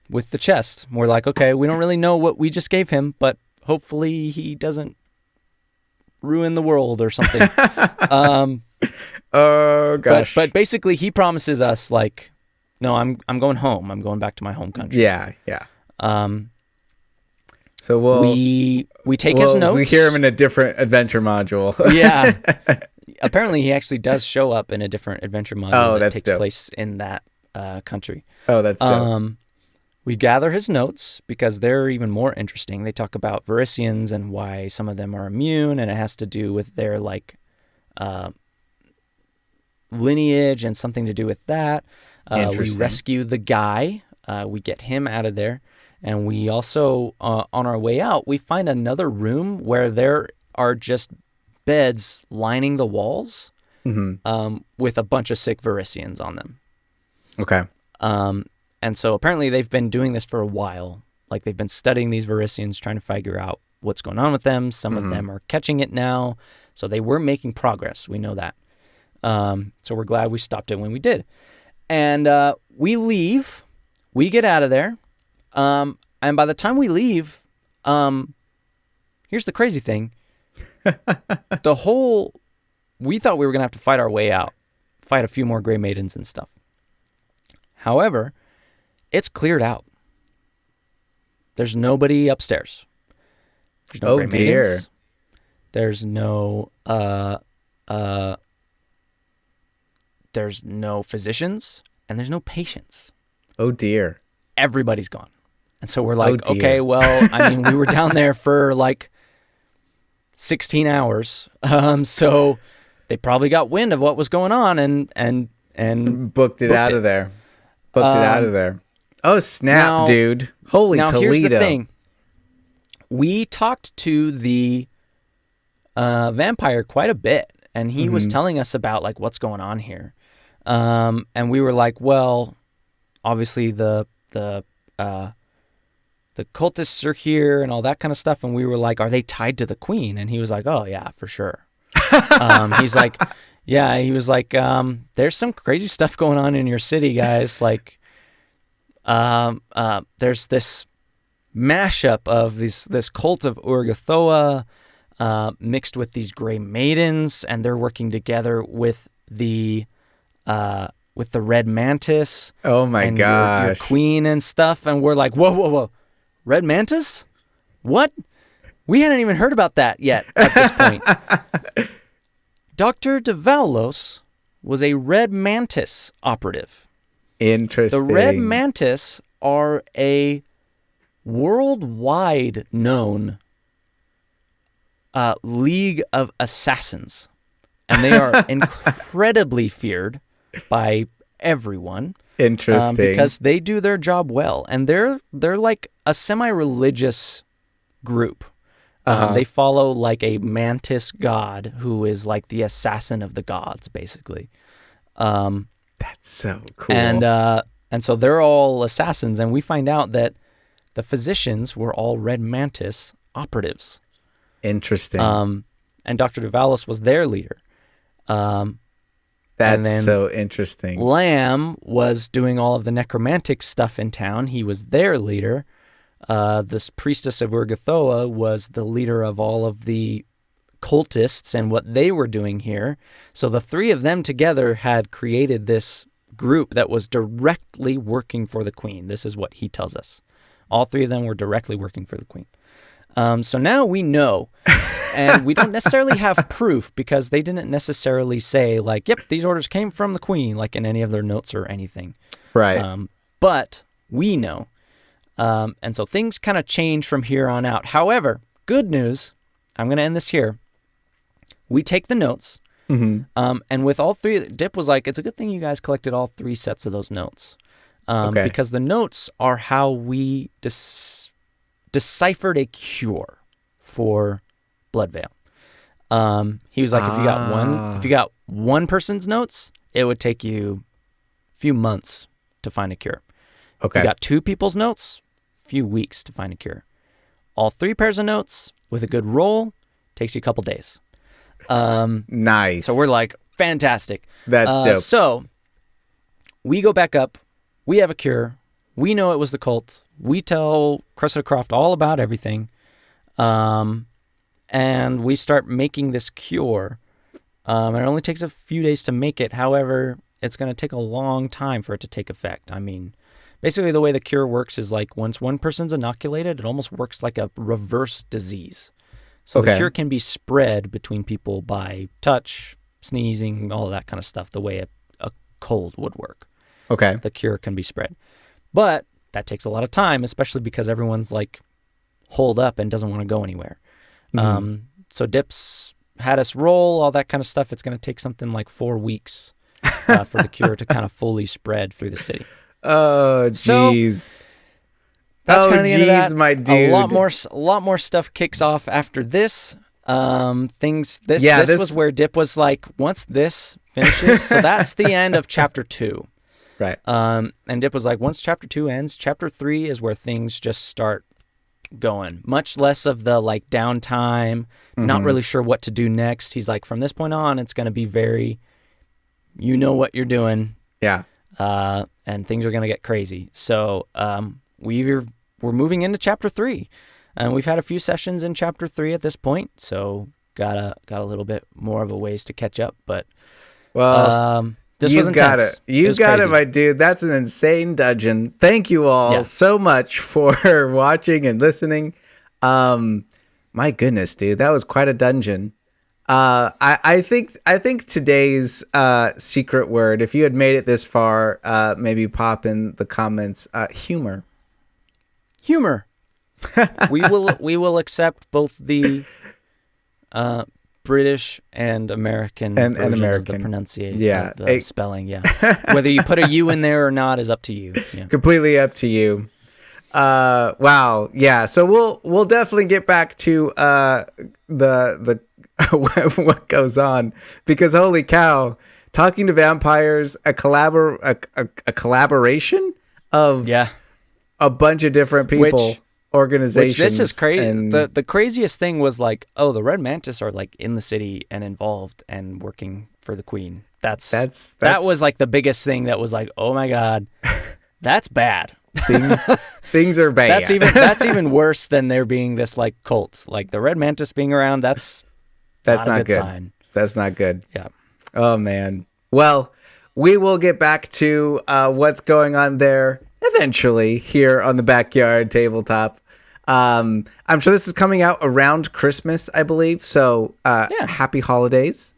with the chest. We're like, okay, we don't really know what we just gave him, but hopefully he doesn't ruin the world or something. Oh gosh. But basically he promises us like No, I'm going home. I'm going back to my home country. Yeah. Um, So we take his notes. We hear him in a different adventure module. Yeah. Apparently, he actually does show up in a different adventure module that takes place in that country. Oh, that's dope. We gather his notes because they're even more interesting. They talk about Varisians and why some of them are immune, and it has to do with their lineage and something to do with that. We rescue the guy. We get him out of there. And we also, on our way out, we find another room where there are just beds lining the walls with a bunch of sick Varisians on them. Okay. And so apparently they've been doing this for a while. Like they've been studying these Varisians, trying to figure out what's going on with them. Some of them are catching it now. So they were making progress. We know that. So we're glad we stopped it when we did. And we leave. We get out of there. And by the time we leave, here's the crazy thing. We thought we were going to have to fight our way out, fight a few more Grey Maidens and stuff. However, it's cleared out. There's nobody upstairs. There's no Grey Maidens. There's no, there's no physicians and there's no patients. Oh dear. Everybody's gone. And so we're like, okay, well, I mean, we were down there for like 16 hours. So they probably got wind of what was going on and booked it out of there. Booked it out of there. Oh, snap, dude. Holy Toledo. Here's the thing. We talked to the vampire quite a bit, and he was telling us about like what's going on here. And we were like, well, obviously the cultists are here and all that kind of stuff. And we were like, are they tied to the queen? And he was like, oh yeah, for sure. He's like, yeah, he was like, there's some crazy stuff going on in your city, guys. Like, there's this mashup of this cult of Urgathoa, mixed with these Grey Maidens, and they're working together with the Red Mantis. Oh my and gosh. your queen and stuff. And we're like, whoa. Red Mantis? What? We hadn't even heard about that yet at this point. Dr. Devalos was a Red Mantis operative. Interesting. The Red Mantis are a worldwide known league of assassins. And they are incredibly feared by everyone. Interesting. Because they do their job well. And they're like a semi-religious group. They follow like a mantis god who is like the assassin of the gods, basically. That's so cool. And so they're all assassins. And we find out that the physicians were all Red Mantis operatives. Interesting. And Dr. Devalos was their leader. That's so interesting. Lamb was doing all of the necromantic stuff in town. He was their leader. This priestess of Urgathoa was the leader of all of the cultists and what they were doing here. So the three of them together had created this group that was directly working for the queen. This is what he tells us. All three of them were directly working for the queen. So now we know. And we don't necessarily have proof because they didn't necessarily say like, yep, these orders came from the queen, like in any of their notes or anything. Right. But we know. And so things kind of change from here on out. However, good news, I'm going to end this here. We take the notes. And with all three, Dip was like, it's a good thing you guys collected all three sets of those notes. Because the notes are how we deciphered a cure for Bloodveil. He was like, if you got one person's notes, it would take you a few months to find a cure. Okay. If you got two people's notes, a few weeks to find a cure. All three pairs of notes with a good roll takes you a couple days. Nice. So we're like, fantastic. That's dope. So we go back up. We have a cure. We know it was the cult. We tell Cressida Croft all about everything. And we start making this cure. It only takes a few days to make it. However, it's going to take a long time for it to take effect. I mean, basically the way the cure works is like once one person's inoculated, it almost works like a reverse disease. So the cure can be spread between people by touch, sneezing, all of that kind of stuff, the way a cold would work. Okay. The cure can be spread. But that takes a lot of time, especially because everyone's like holed up and doesn't want to go anywhere. So Dip's had us roll, all that kind of stuff. It's going to take something like 4 weeks for the cure to kind of fully spread through the city. Oh, jeez. So, that's kind of the end of that. My dude. A lot more stuff kicks off after this. This was where Dip was like, once this finishes, so that's the end of chapter 2. Right. And Dip was like, once chapter 2 ends, chapter 3 is where things just start going. Much less of the like downtime, not really sure what to do next. He's like, from this point on, it's going to be very, you know what you're doing. Yeah. And things are going to get crazy. So we're moving into chapter 3. And we've had a few sessions in chapter 3 at this point, so got a little bit more of a ways to catch up. But this was intense. You got it, my dude. That's an insane dungeon. Thank you all so much for watching and listening. My goodness, dude, that was quite a dungeon. I think today's secret word, if you had made it this far, maybe pop in the comments, humor. Humor. we will accept both the British and American version of the pronunciation, of the spelling. Yeah, whether you put a U in there or not is up to you. Yeah. Completely up to you. Wow. Yeah. So we'll definitely get back to the what goes on, because holy cow, talking to vampires, a collaboration of a bunch of different people. Organizations. Which this is crazy. The craziest thing was like, oh, the Red Mantis are like in the city and involved and working for the Queen. That was like the biggest thing that was like, oh my God, that's bad. Things are bad. That's even worse than there being this like cult. Like the Red Mantis being around, that's not a good sign. That's not good. Yeah. Oh man. Well, we will get back to what's going on there eventually here on the Backyard Tabletop. I'm sure this is coming out around Christmas, I believe. So happy holidays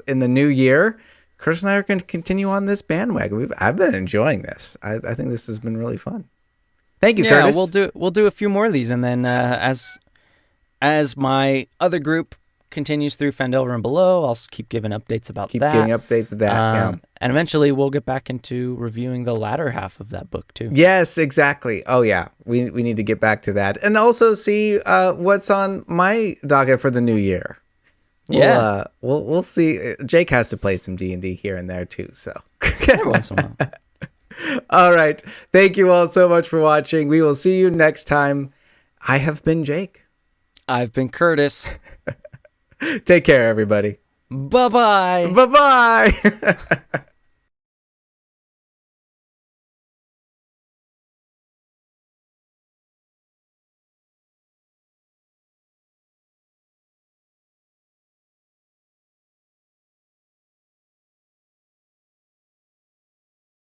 in the new year. Chris and I are going to continue on this bandwagon. I've been enjoying this. I think this has been really fun. Thank you, Kurtis. We'll do a few more of these, and then as my other group continues through Phandelver and below, I'll keep giving updates about that. Keep giving updates of that, And eventually we'll get back into reviewing the latter half of that book, too. Yes, exactly. Oh, yeah. We need to get back to that. And also see what's on my docket for the new year. We'll see. Jake has to play some D&D here and there, too, so. Every once in a while. All right. Thank you all so much for watching. We will see you next time. I have been Jake. I've been Kurtis. Take care, everybody. Bye-bye. Bye-bye.